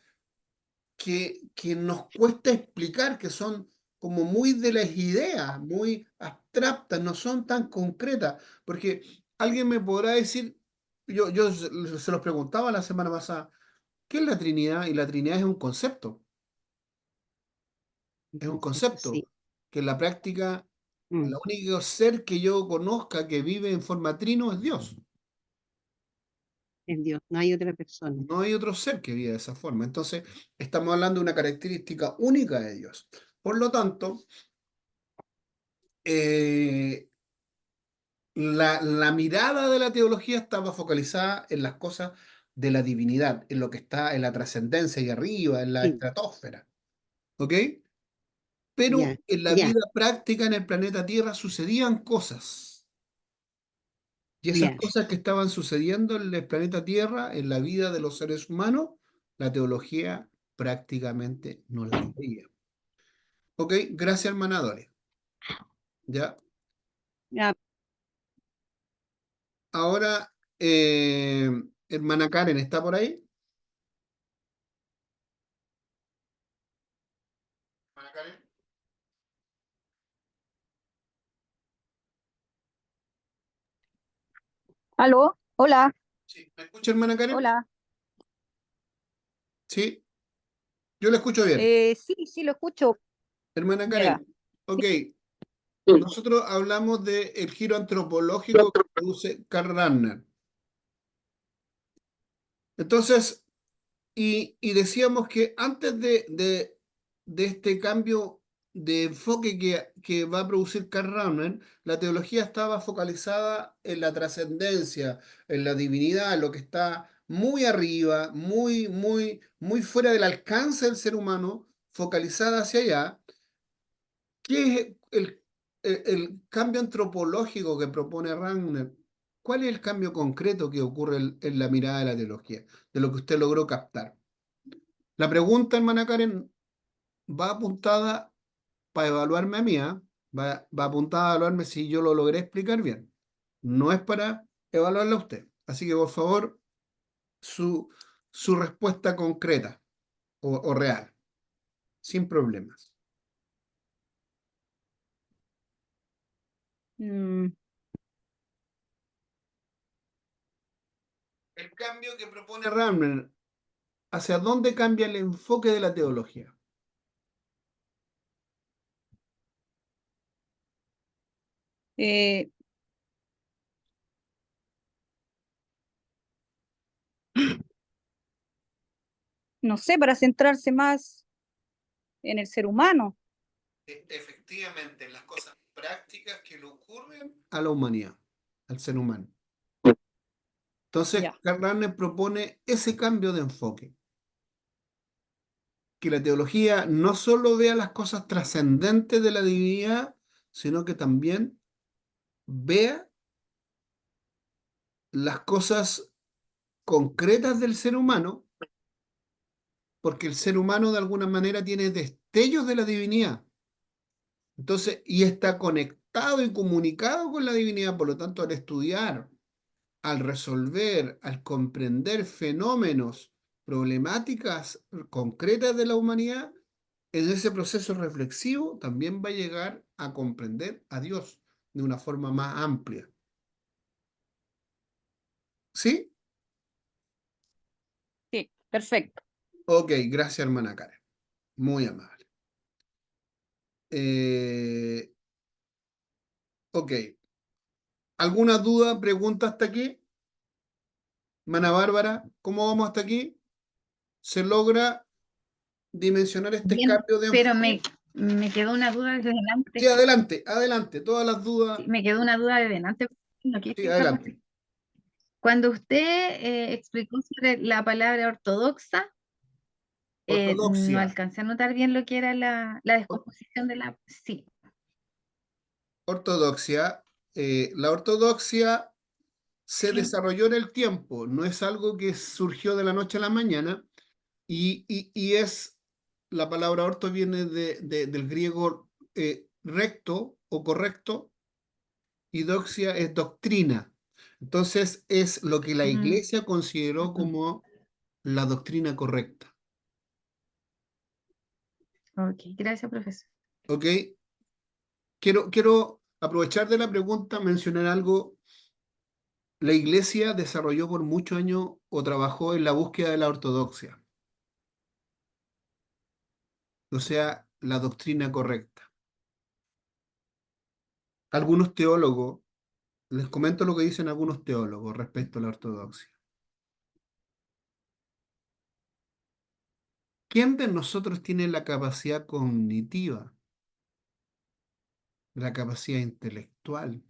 que nos cuesta explicar, que son como muy de las ideas, muy abstractas, no son tan concretas, porque alguien me podrá decir, yo se los preguntaba la semana pasada, ¿qué es la Trinidad? Y la Trinidad es un Concepto, concepto sí. que en la práctica, el Mm, único ser que yo conozca que vive en forma trino es Dios. es Dios, no hay otra persona. No hay otro ser que viva de esa forma. Entonces, estamos hablando de una característica única de Dios. Por lo tanto, eh, la mirada de la teología estaba focalizada en las cosas de la divinidad, en lo que está en la trascendencia y arriba, en la Sí, estratosfera. ¿Ok? ya, Pero en la ya, vida práctica en el planeta Tierra sucedían cosas. Y esas ya, cosas que estaban sucediendo en el planeta Tierra, en la vida de los seres humanos, la teología prácticamente no las veía. ¿Ok? Gracias, hermana Doria. ¿Ya? ya. Ahora, hermana Karen, ¿está por ahí? Hermana Karen. Aló, hola, Sí. ¿Me escucha, hermana Karen? hola. Sí, yo la escucho bien. Sí, sí, lo escucho. Hermana Ya. Karen, ok, nosotros hablamos del giro antropológico que produce Karl Rahner. Entonces, y decíamos que antes de este cambio de enfoque que va a producir Karl Rahner, la teología estaba focalizada en la trascendencia, en la divinidad, en lo que está muy arriba, muy fuera del alcance del ser humano, focalizada hacia allá. ¿Qué es el cambio antropológico que propone Rahner? ¿Cuál es el cambio concreto que ocurre en la mirada de la teología, de lo que usted logró captar? La pregunta, hermana Karen, va apuntada para evaluarme a mí, ¿ah? Va apuntada a evaluarme si yo lo logré explicar bien. No es para evaluarla a usted. Así que, por favor, su, su respuesta concreta o real, sin problemas. Mm, El cambio que propone Rahner, ¿hacia dónde cambia el enfoque de la teología? eh, no sé, para centrarse más en el ser humano. Efectivamente, las cosas prácticas que le ocurren a la humanidad, al ser humano. Entonces, Ya. Karl Rahner propone ese cambio de enfoque, que la teología no solo vea las cosas trascendentes de la divinidad, sino que también vea las cosas concretas del ser humano, porque el ser humano de alguna manera tiene destellos de la divinidad. Entonces, y está conectado y comunicado con la divinidad, por lo tanto, al estudiar, al resolver, al comprender fenómenos, problemáticas concretas de la humanidad, en ese proceso reflexivo también va a llegar a comprender a Dios de una forma más amplia. ¿Sí? Sí, perfecto. Ok, gracias, hermana Karen. Muy amable. Eh, ok. ¿Alguna duda, pregunta hasta aquí? Mana Bárbara, ¿cómo vamos hasta aquí? ¿Se logra dimensionar este Bien, cambio de pero enfoque? me quedó una duda desde Sí, delante. adelante, adelante. Todas las dudas. Sí, me quedó una duda desde delante. No quiero Sí, explicarlo adelante. así. Cuando usted explicó sobre la palabra ortodoxa, no Ortodoxia. alcancé a notar bien lo que era la descomposición de la... Sí. Ortodoxia. La ortodoxia se Sí. desarrolló en el tiempo, no es algo que surgió de la noche a la mañana y es, la palabra orto viene del griego recto o correcto y doxia es doctrina. Entonces es lo que la Mm, iglesia consideró ujú. como la doctrina correcta. Ok, gracias, profesor. ¿Ok? Quiero aprovechar de la pregunta, mencionar algo. La iglesia desarrolló por muchos años o trabajó en la búsqueda de la ortodoxia, o sea, la doctrina correcta. Algunos teólogos, les comento lo que dicen algunos teólogos respecto a la ortodoxia. ¿Quién de nosotros tiene la capacidad cognitiva, la capacidad intelectual,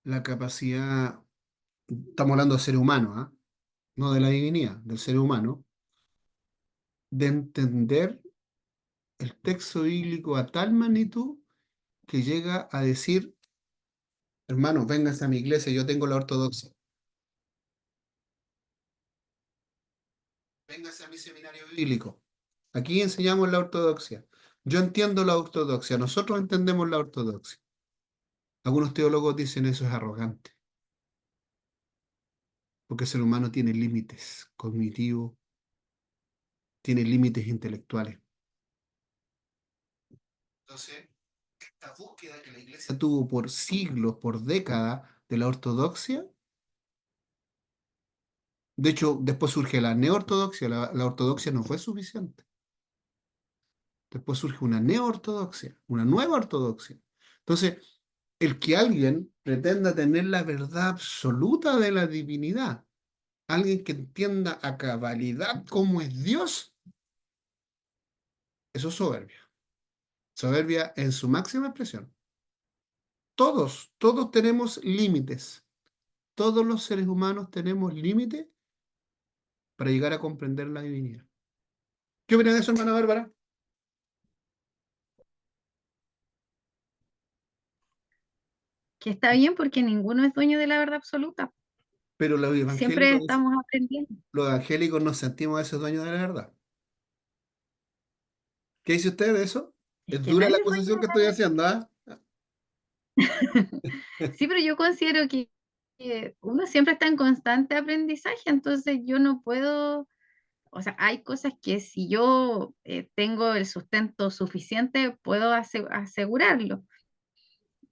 la capacidad, estamos hablando de ser humano, ¿ah? No de la divinidad, del ser humano, de entender el texto bíblico a tal magnitud que llega a decir, hermanos, vénganse a mi iglesia, yo tengo la ortodoxia. Véngase a mi seminario bíblico. Aquí enseñamos la ortodoxia. Yo entiendo la ortodoxia, nosotros entendemos la ortodoxia. Algunos teólogos dicen eso es arrogante, porque el ser humano tiene límites cognitivos, tiene límites intelectuales. Entonces, esta búsqueda que la iglesia tuvo por siglos, por décadas, de la ortodoxia, de hecho, después surge la neortodoxia, la ortodoxia no fue suficiente. Después surge una neoortodoxia, una nueva ortodoxia. Entonces, el que alguien pretenda tener la verdad absoluta de la divinidad, alguien que entienda a cabalidad cómo es Dios, eso es soberbia. Soberbia en su máxima expresión. Todos tenemos límites. Todos los seres humanos tenemos límites para llegar a comprender la divinidad. ¿Qué opina de eso, hermana Bárbara? Que está bien porque ninguno es dueño de la verdad absoluta. Pero Siempre estamos aprendiendo. los evangélicos nos sentimos a esos dueños de la verdad. ¿Qué dice usted de eso? Es Es que dura la nadie es dueño acusación de que la estoy verdad. haciendo, ¿ah? Sí, pero yo considero que uno siempre está en constante aprendizaje, entonces yo no puedo, o sea, hay cosas que si yo tengo el sustento suficiente, puedo asegurarlo,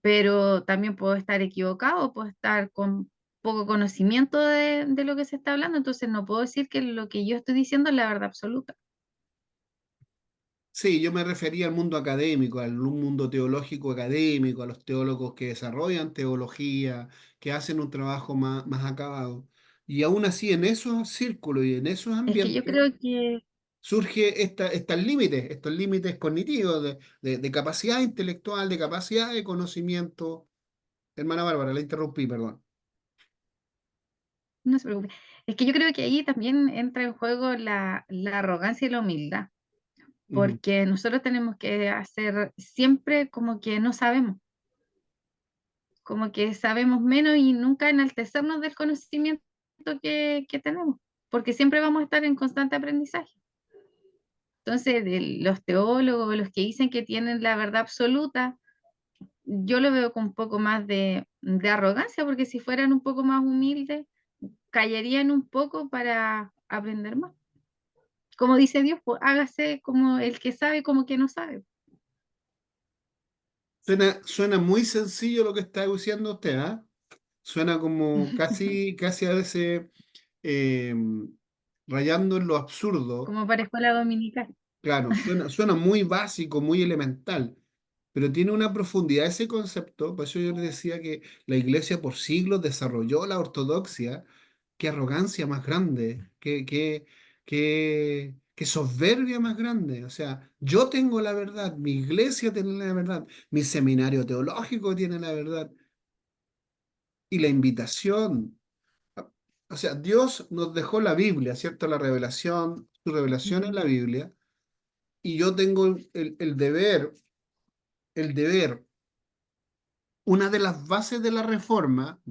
pero también puedo estar equivocado, puedo estar con poco conocimiento de lo que se está hablando, entonces no puedo decir que lo que yo estoy diciendo es la verdad absoluta. Sí, yo me refería al mundo académico, al mundo teológico académico, a los teólogos que desarrollan teología, que hacen un trabajo más acabado. Y aún así, en esos círculos y en esos Es que yo ambientes, creo que surge estos límites cognitivos de capacidad intelectual, de capacidad de conocimiento. Hermana Bárbara, la interrumpí, perdón. no se preocupe. Es que yo creo que ahí también entra en juego la arrogancia y la humildad, Ujú. porque nosotros tenemos que hacer siempre como que sabemos menos y nunca enaltecernos del conocimiento que tenemos, porque siempre vamos a estar en constante aprendizaje. Entonces, de los teólogos, los que dicen que tienen la verdad absoluta, yo lo veo con un poco más de arrogancia, porque si fueran un poco más humildes, callarían un poco para aprender más. Como dice Dios, pues hágase como el que sabe, como que no sabe. Suena muy sencillo lo que está diciendo usted, ¿ah? Suena como casi a veces eh, rayando en lo absurdo. Como para escuela dominical. Claro, suena muy básico, muy elemental, pero tiene una profundidad ese concepto. Por eso yo les decía que la iglesia por siglos desarrolló la ortodoxia. Qué arrogancia más grande, qué soberbia más grande. O sea, yo tengo la verdad, mi iglesia tiene la verdad, mi seminario teológico tiene la verdad. Y la invitación, o sea, Dios nos dejó la Biblia, ¿cierto? La revelación, su revelación en la Biblia, y yo tengo el deber, una de las bases de la reforma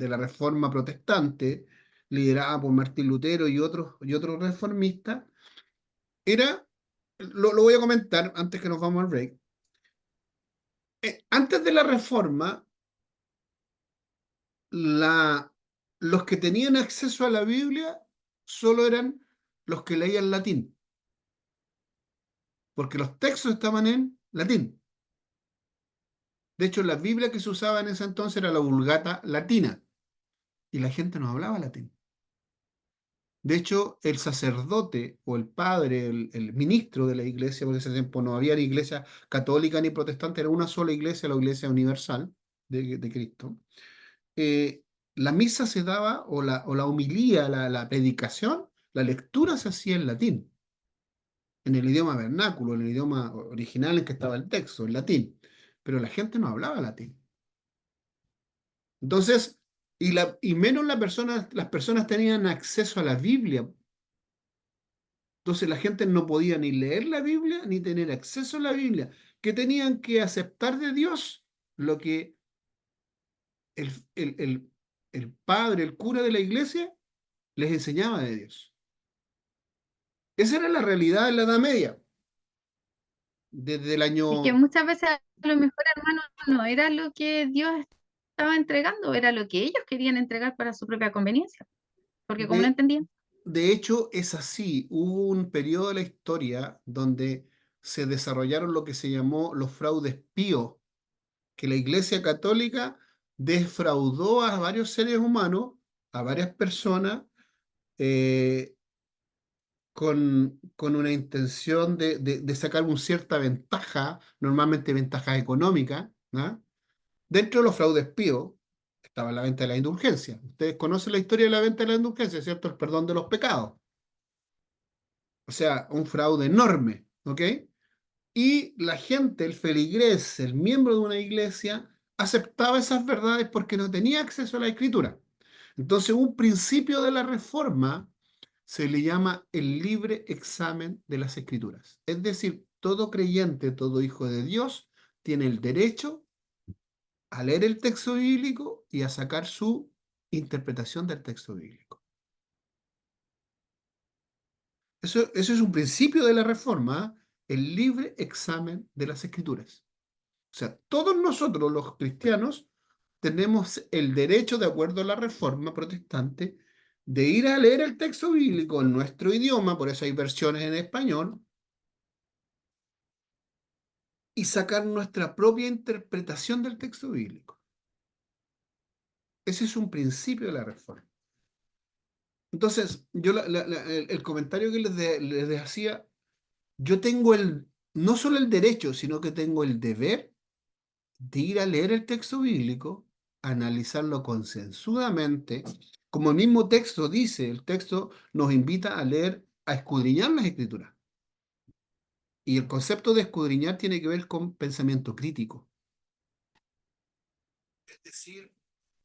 protestante, liderada por Martín Lutero y otros reformistas, era, lo voy a comentar antes que nos vamos al break. Antes de la reforma, la, los que tenían acceso a la Biblia solo eran los que leían latín, porque los textos estaban en latín. De hecho, la Biblia que se usaba en ese entonces era la Vulgata latina, y la gente no hablaba latín. De hecho, el sacerdote o el padre, el ministro de la iglesia, porque en ese tiempo no había ni iglesia católica ni protestante, era una sola iglesia, la iglesia universal de Cristo. eh, la misa se daba, o la homilía, la predicación, la lectura se hacía en latín, en el idioma vernáculo, en el idioma original en que estaba el texto, en latín. Pero la gente no hablaba latín. Entonces, y menos las personas tenían acceso a la Biblia. Entonces la gente no podía ni leer la Biblia ni tener acceso a la Biblia, que tenían que aceptar de Dios lo que el, el, el, el padre, el cura de la iglesia, les enseñaba de Dios. Esa era la realidad en la Edad Media, desde el Es que año... muchas veces a lo mejor, hermano, no era lo que Dios estaba entregando, era lo que ellos querían entregar para su propia conveniencia, porque como no De, entendían. de hecho, es así. Hubo un periodo de la historia donde se desarrollaron lo que se llamó los fraudes píos, que la Iglesia Católica defraudó a varios seres humanos, a varias personas, eh, con una intención de sacar una cierta ventaja, normalmente ventaja económica, ¿no? Dentro de los fraudes píos estaba la venta de la indulgencia. Ustedes conocen la historia de la venta de la indulgencia, ¿cierto? El perdón de los pecados. O sea, un fraude enorme, ¿ok? Y la gente, el feligrés, el miembro de una iglesia, aceptaba esas verdades porque no tenía acceso a la escritura. Entonces, un principio de la reforma se le llama el libre examen de las escrituras. Es decir, todo creyente, todo hijo de Dios, tiene el derecho a leer el texto bíblico y a sacar su interpretación del texto bíblico. Eso es un principio de la reforma, ¿eh? El libre examen de las escrituras. O sea, todos nosotros los cristianos tenemos el derecho, de acuerdo a la reforma protestante, de ir a leer el texto bíblico en nuestro idioma, por eso hay versiones en español, y sacar nuestra propia interpretación del texto bíblico. Ese es un principio de la reforma. Entonces, yo el comentario que les hacía, yo tengo no solo el derecho, sino que tengo el deber de ir a leer el texto bíblico, analizarlo concienzudamente, como el mismo texto dice, el texto nos invita a leer, a escudriñar las escrituras. Y el concepto de escudriñar tiene que ver con pensamiento crítico. Es decir,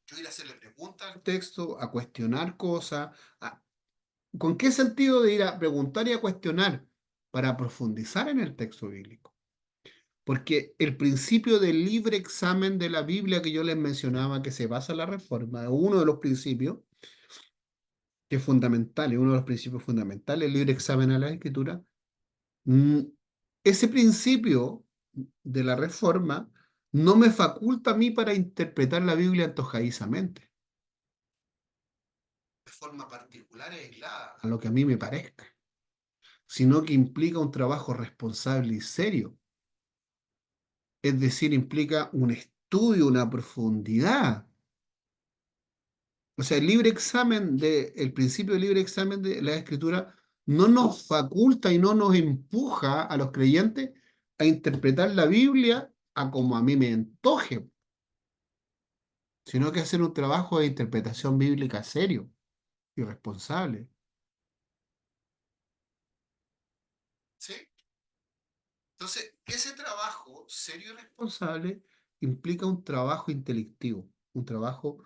yo ir a hacerle preguntas al texto, a cuestionar cosas. ¿Con qué sentido de ir a preguntar y a cuestionar? Para profundizar en el texto bíblico. Porque el principio del libre examen de la Biblia que yo les mencionaba, que se basa en la Reforma, uno de los principios que es fundamental, uno de los principios fundamentales, el libre examen a la Escritura, mm, ese principio de la Reforma no me faculta a mí para interpretar la Biblia antojadizamente, de forma particular e aislada, a lo que a mí me parezca, sino que implica un trabajo responsable y serio. Es decir, implica un estudio, una profundidad. O sea, el libre examen el principio del libre examen de la Escritura no nos faculta y no nos empuja a los creyentes a interpretar la Biblia a como a mí me antoje, sino que hacer un trabajo de interpretación bíblica serio y responsable. ¿Sí? Entonces, ese trabajo serio y responsable implica un trabajo intelectivo, un trabajo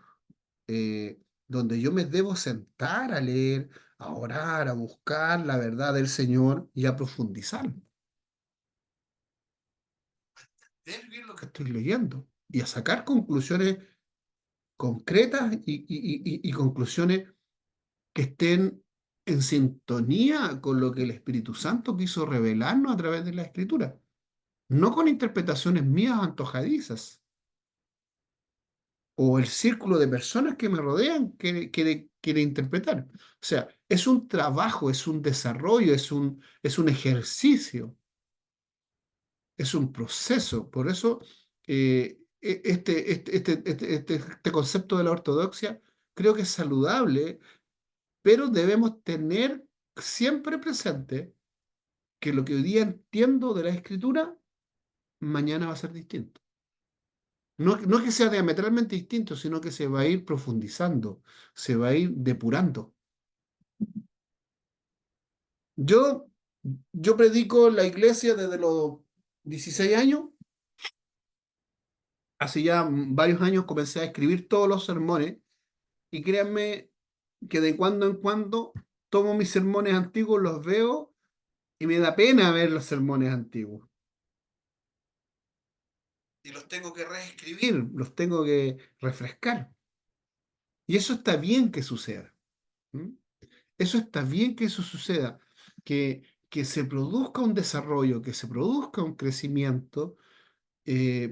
donde yo me debo sentar a leer, a orar, a buscar la verdad del Señor y a profundizar. Ver bien lo que estoy leyendo y a sacar conclusiones concretas y conclusiones que estén en sintonía con lo que el Espíritu Santo quiso revelarnos a través de la Escritura, no con interpretaciones mías antojadizas o el círculo de personas que me rodean quiere interpretar. O sea, es un trabajo, es un desarrollo, es un ejercicio, es un proceso. Por eso, este concepto de la ortodoxia creo que es saludable, pero debemos tener siempre presente que lo que hoy día entiendo de la escritura, mañana va a ser distinto. No, no que sea diametralmente distinto, sino que se va a ir profundizando, se va a ir depurando. Yo, yo predico en la iglesia desde los 16 años. Hace ya varios años comencé a escribir todos los sermones y créanme que de cuando en cuando tomo mis sermones antiguos, los veo y me da pena ver los sermones antiguos. Y los tengo que reescribir, los tengo que refrescar. Y eso está bien que suceda. ¿Mm? Eso está bien que eso suceda, que se produzca un desarrollo, que se produzca un crecimiento,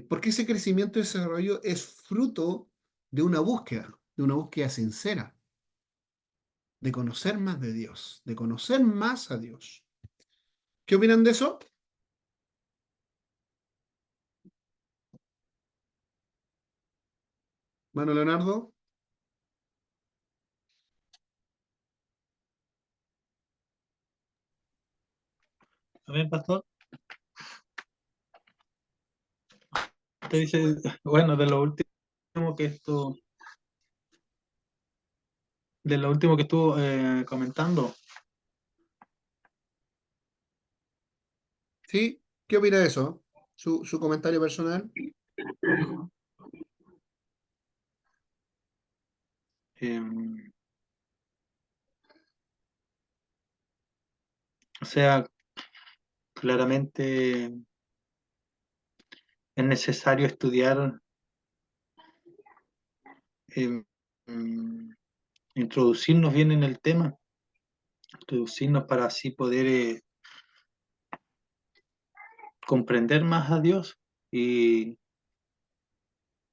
porque ese crecimiento y desarrollo es fruto de una búsqueda sincera, de conocer más de Dios, de conocer más a Dios. ¿Qué opinan de eso? Mano Leonardo. A ver, pastor, te dice, bueno, de lo último que esto, de lo último que estuvo comentando, ¿Sí? ¿Qué opina de eso? Su comentario personal. eh, o sea, claramente es necesario estudiar, eh, mm, introducirnos bien en el tema, introducirnos para así poder comprender más a Dios y,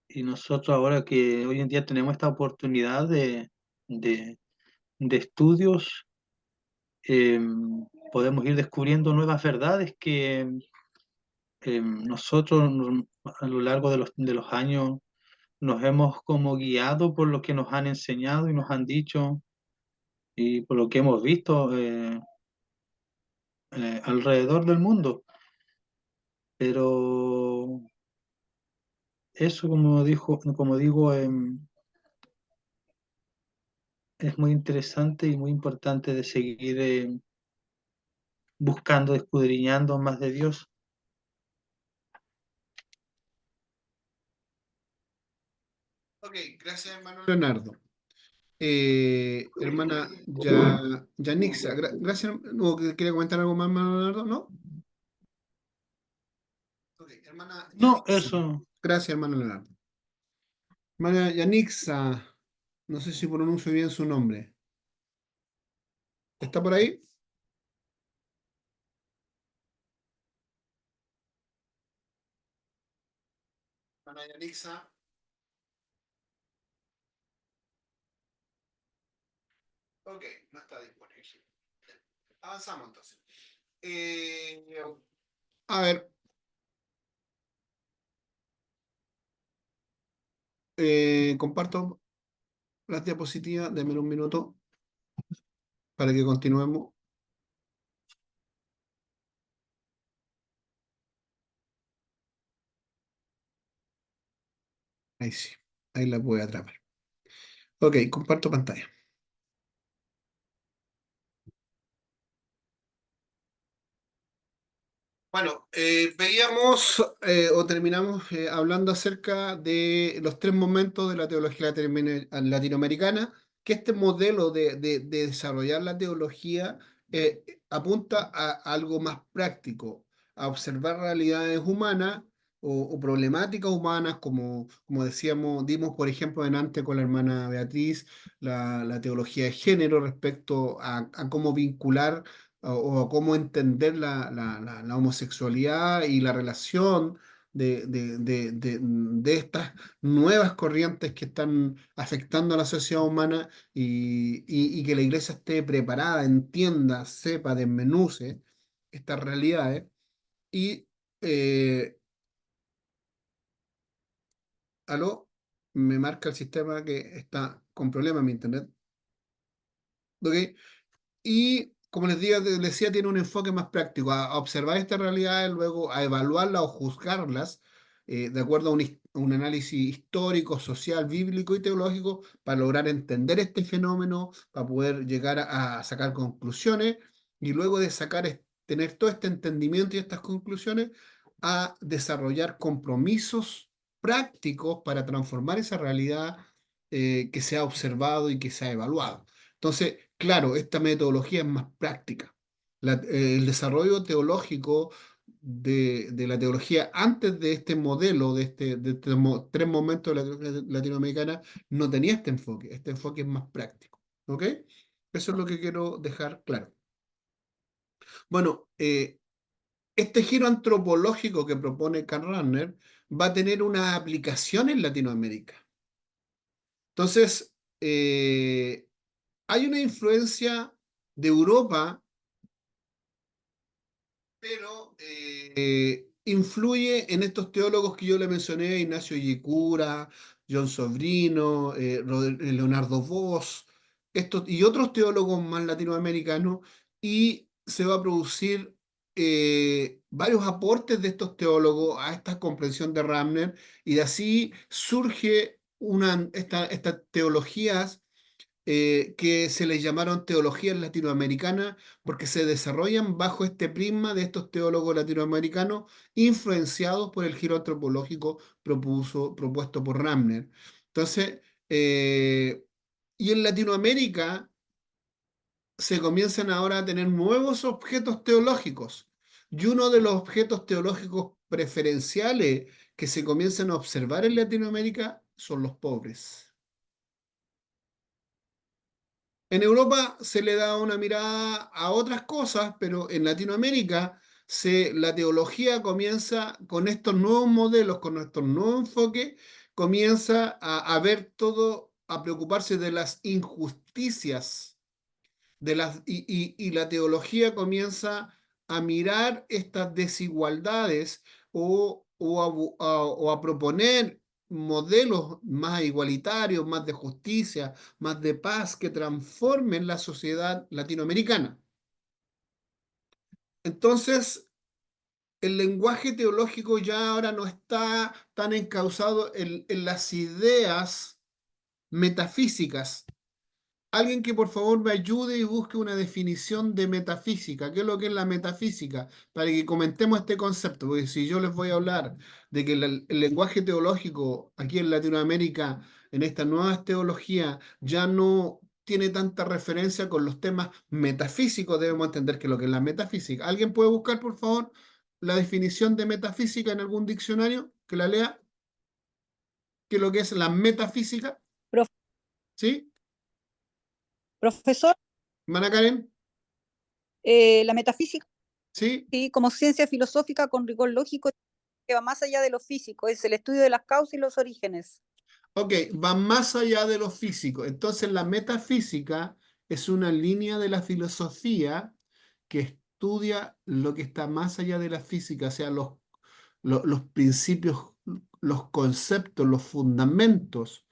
y nosotros ahora que hoy en día tenemos esta oportunidad de, de estudios, eh, podemos ir descubriendo nuevas verdades que nosotros a lo largo de los años nos hemos como guiado por lo que nos han enseñado y nos han dicho y por lo que hemos visto alrededor del mundo. Pero eso, como digo, es muy interesante y muy importante de seguir buscando, escudriñando más de Dios. Ok, gracias, hermano Leonardo. Hermana Yanixa, gracias. ¿No quería comentar algo más, hermano Leonardo? ¿No? Ok, hermana No, Yanixa. eso. Gracias, hermano Leonardo. Hermana Yanixa, no sé si pronuncio bien su nombre. ¿Está por ahí? Hermana Yanixa. Ok, no está disponible. Avanzamos entonces. Eh, a ver, comparto. las diapositivas, denme un minuto para que continuemos. Ahí sí, ahí la voy a atrapar. Ok, comparto pantalla. Bueno, veíamos o terminamos hablando acerca de los tres momentos de la teología latinoamericana, que este modelo de desarrollar la teología apunta a algo más práctico, a observar realidades humanas o problemáticas humanas, como decíamos, dimos por ejemplo antes con la hermana Beatriz, la teología de género respecto a cómo vincular o cómo entender la homosexualidad y la relación de estas nuevas corrientes que están afectando a la sociedad humana y que la iglesia esté preparada, entienda, sepa, desmenuce estas realidades. Y, eh, aló, me marca el sistema que está con problemas mi internet. ¿Ok? Y como les decía, tiene un enfoque más práctico, a observar estas realidades, luego a evaluarlas o juzgarlas de acuerdo a un análisis histórico, social, bíblico y teológico para lograr entender este fenómeno, para poder llegar a sacar conclusiones y luego de tener todo este entendimiento y estas conclusiones, a desarrollar compromisos prácticos para transformar esa realidad que se ha observado y que se ha evaluado. Entonces, claro, esta metodología es más práctica. El desarrollo teológico de la teología antes de este modelo, de tres momentos de la teología latinoamericana, no tenía este enfoque. Este enfoque es más práctico. ¿Ok? Eso es lo que quiero dejar claro. Bueno, este giro antropológico que propone Karl Rahner va a tener una aplicación en Latinoamérica. Entonces, hay una influencia de Europa, pero influye en estos teólogos que yo le mencioné, Ignacio Yecura, John Sobrino, Leonardo Bosch, y otros teólogos más latinoamericanos, y se va a producir varios aportes de estos teólogos a esta comprensión de Ramner, y de así surge estas teologías que se les llamaron teologías latinoamericanas porque se desarrollan bajo este prisma de estos teólogos latinoamericanos influenciados por el giro antropológico propuesto por Ramner. Entonces, y en Latinoamérica se comienzan ahora a tener nuevos objetos teológicos. Y uno de los objetos teológicos preferenciales que se comienzan a observar en Latinoamérica son los pobres. En Europa se le da una mirada a otras cosas, pero en Latinoamérica la teología comienza con estos nuevos modelos, con estos nuevos enfoques, comienza a ver todo, a preocuparse de las injusticias y la teología comienza a mirar estas desigualdades o a proponer modelos más igualitarios, más de justicia, más de paz, que transformen la sociedad latinoamericana. Entonces, el lenguaje teológico ya ahora no está tan encauzado en las ideas metafísicas. Alguien que por favor me ayude y busque una definición de metafísica. ¿Qué es lo que es la metafísica? Para que comentemos este concepto, porque si yo les voy a hablar de que el lenguaje teológico aquí en Latinoamérica, en esta nueva teología, ya no tiene tanta referencia con los temas metafísicos, debemos entender que lo que es la metafísica. ¿Alguien puede buscar, por favor, la definición de metafísica en algún diccionario? Que la lea. ¿Qué es lo que es la metafísica? Prof- ¿Sí? Profesor, ¿Mana Karen? la metafísica, ¿Sí? sí, como ciencia filosófica con rigor lógico que va más allá de lo físico, es el estudio de las causas y los orígenes. Ok, va más allá de lo físico. Entonces, la metafísica es una línea de la filosofía que estudia lo que está más allá de la física, o sea, los principios, los conceptos, los fundamentos,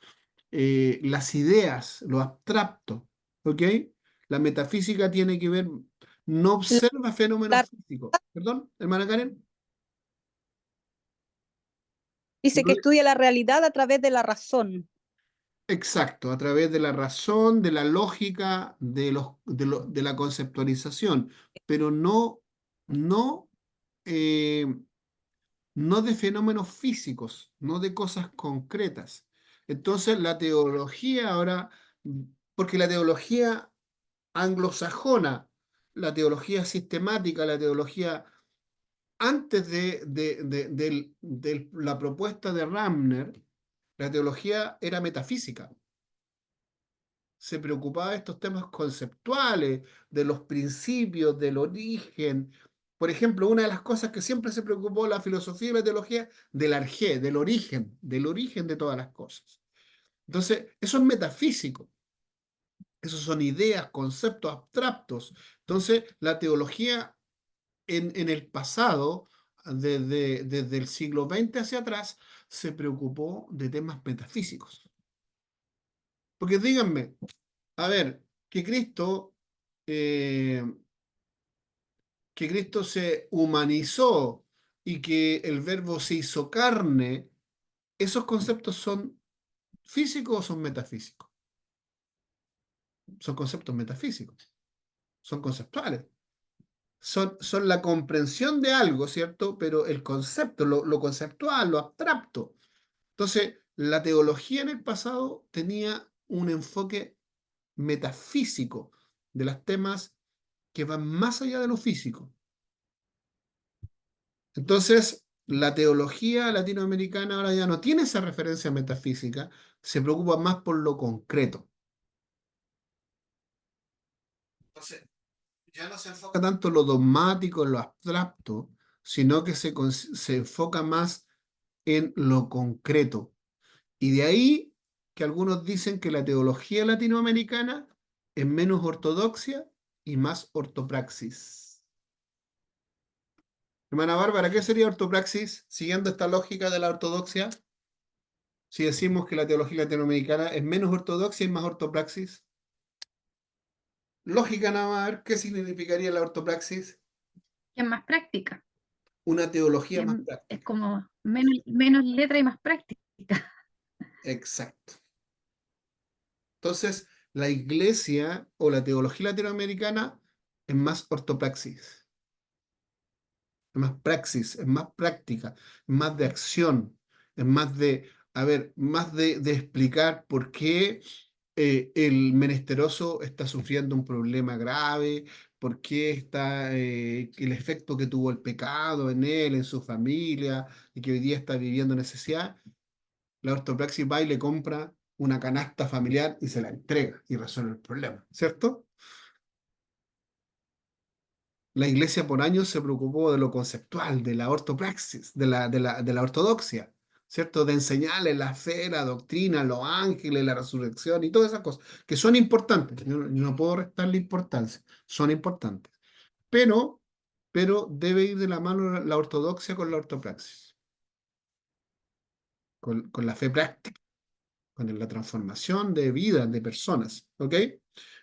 las ideas, lo abstracto, ¿ok? La metafísica tiene que ver, no observa fenómenos La- físicos. ¿Perdón, hermana Karen? Dice que No- estudia la realidad a través de la razón. Exacto, a través de la razón, de la lógica, de la conceptualización, pero no, eh, no de fenómenos físicos, no de cosas concretas. Entonces, la teología ahora, porque la teología anglosajona, la teología sistemática, la teología antes de la propuesta de Ramner, la teología era metafísica. Se preocupaba de estos temas conceptuales, de los principios, del origen. Por ejemplo, una de las cosas que siempre se preocupó la filosofía y la teología, del arjé, del origen de todas las cosas. Entonces, eso es metafísico. Esos son ideas, conceptos abstractos. Entonces, la teología en el pasado, desde el siglo XX hacia atrás, se preocupó de temas metafísicos. Porque díganme, a ver, eh, que Cristo se humanizó y que el verbo se hizo carne, ¿esos conceptos son físicos o son metafísicos? Son conceptos metafísicos, son conceptuales. Son la comprensión de algo, ¿cierto? Pero el concepto, lo conceptual, lo abstracto. Entonces, la teología en el pasado tenía un enfoque metafísico de los temas que van más allá de lo físico. Entonces, la teología latinoamericana ahora ya no tiene esa referencia metafísica, se preocupa más por lo concreto. Entonces, ya no se enfoca tanto en lo dogmático, en lo abstracto, sino que se enfoca más en lo concreto. Y de ahí que algunos dicen que la teología latinoamericana es menos ortodoxia y más ortopraxis. Hermana Bárbara, ¿qué sería ortopraxis siguiendo esta lógica de la ortodoxia? Si decimos que la teología latinoamericana es menos ortodoxia y más ortopraxis. Lógica nada más, a ver, ¿qué significaría la ortopraxis? Que es más práctica. Una teología que más es práctica. como menos letra y más práctica. Exacto. Entonces, la iglesia o la teología latinoamericana es más ortopraxis, es más praxis, es más práctica, es más de acción, es más de, a ver, más de explicar por qué el menesteroso está sufriendo un problema grave, por qué está el efecto que tuvo el pecado en él, en su familia, y que hoy día está viviendo necesidad. La ortopraxis va y le compra una canasta familiar y se la entrega y resuelve el problema, ¿cierto? La iglesia por años se preocupó de lo conceptual, de la ortopraxis, de la ortodoxia, ¿cierto? De enseñarle la fe, la doctrina, los ángeles, la resurrección y todas esas cosas, que son importantes. Yo no puedo restarle importancia, son importantes. Pero, pero debe ir de la mano la ortodoxia con la ortopraxis, con la fe práctica, con la transformación de vidas, de personas, ¿ok?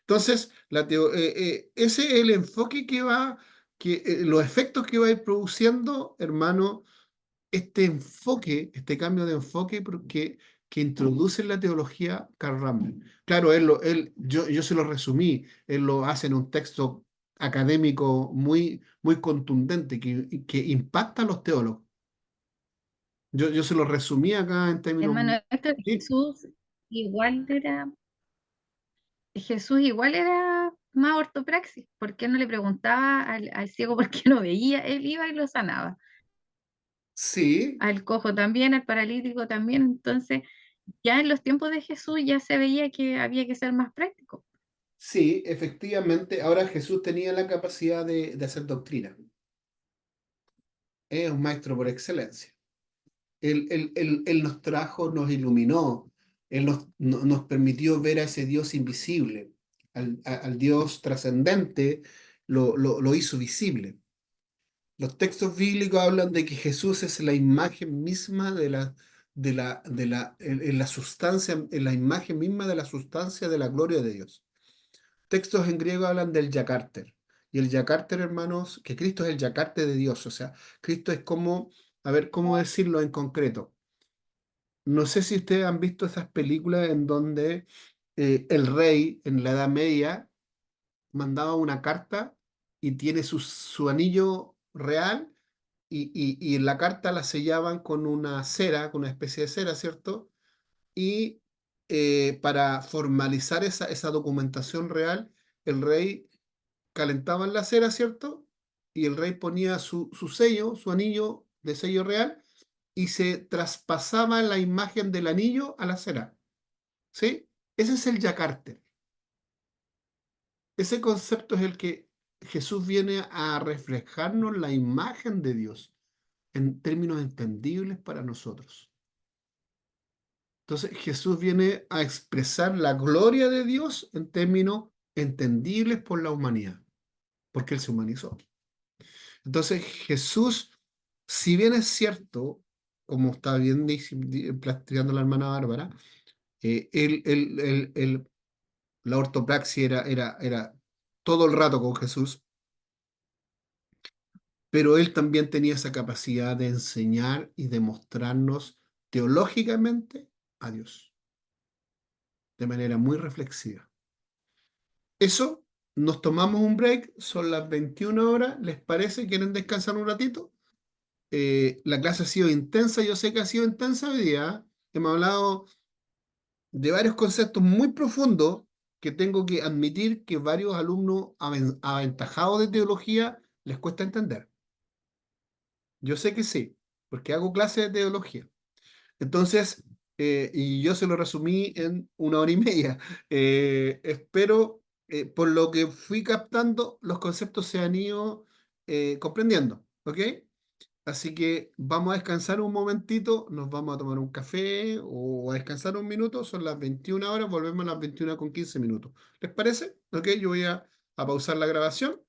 Entonces, ese es el enfoque los efectos que va a ir produciendo, hermano, este enfoque, este cambio de enfoque que introduce en la teología Karl Rahner. Claro, yo se lo resumí, él lo hace en un texto académico muy contundente que impacta a los teólogos. Yo se lo resumí acá en términos... Hermano Héctor, Sí, Jesús igual era más ortopraxis. ¿Por qué no le preguntaba al ciego por qué no veía? Él iba y lo sanaba. sí, Al cojo también, al paralítico también. Entonces, ya en los tiempos de Jesús ya se veía que había que ser más práctico. sí, efectivamente. Ahora Jesús tenía la capacidad de hacer doctrina. Es un maestro por excelencia. Él nos trajo, nos iluminó, Él nos permitió ver a ese Dios invisible, al Dios trascendente, lo hizo visible. Los textos bíblicos hablan de que Jesús es la imagen misma en la sustancia, en la imagen misma de la sustancia de la gloria de Dios. Textos en griego hablan del Yacarter. Y el Yacarter, hermanos, que Cristo es el Yacarter de Dios. O sea, Cristo es como, a ver, ¿cómo decirlo en concreto? No sé si ustedes han visto esas películas en donde el rey en la Edad Media mandaba una carta y tiene su anillo real y en la carta la sellaban con una cera, con una especie de cera, ¿cierto? Y para formalizar esa documentación real, el rey calentaba la cera, ¿cierto? Y el rey ponía su sello, su anillo de sello real, y se traspasaba la imagen del anillo a la cera, ¿sí? Ese es el Yacarter. Ese concepto es el que Jesús viene a reflejarnos la imagen de Dios en términos entendibles para nosotros. Entonces Jesús viene a expresar la gloria de Dios en términos entendibles por la humanidad, porque Él se humanizó. Entonces Jesús, si bien es cierto, como está bien planteando la hermana Bárbara, la ortopraxia era todo el rato con Jesús, pero Él también tenía esa capacidad de enseñar y de mostrarnos teológicamente a Dios, de manera muy reflexiva. Eso, nos tomamos un break, son las 21 horas, ¿les parece? ¿Quieren descansar un ratito? La clase ha sido intensa, yo sé que ha sido intensa hoy día. Hemos hablado de varios conceptos muy profundos que tengo que admitir que varios alumnos aventajados de teología les cuesta entender. Yo sé que sí, porque hago clases de teología. Entonces, y yo se lo resumí en 1 hora y media. Espero, por lo que fui captando, los conceptos se han ido comprendiendo, ¿ok? Así que vamos a descansar un momentito, nos vamos a tomar un café o a descansar un minuto, son las 21 horas, volvemos a las 21 con 15 minutos. ¿Les parece? ¿Ok? Yo voy a pausar la grabación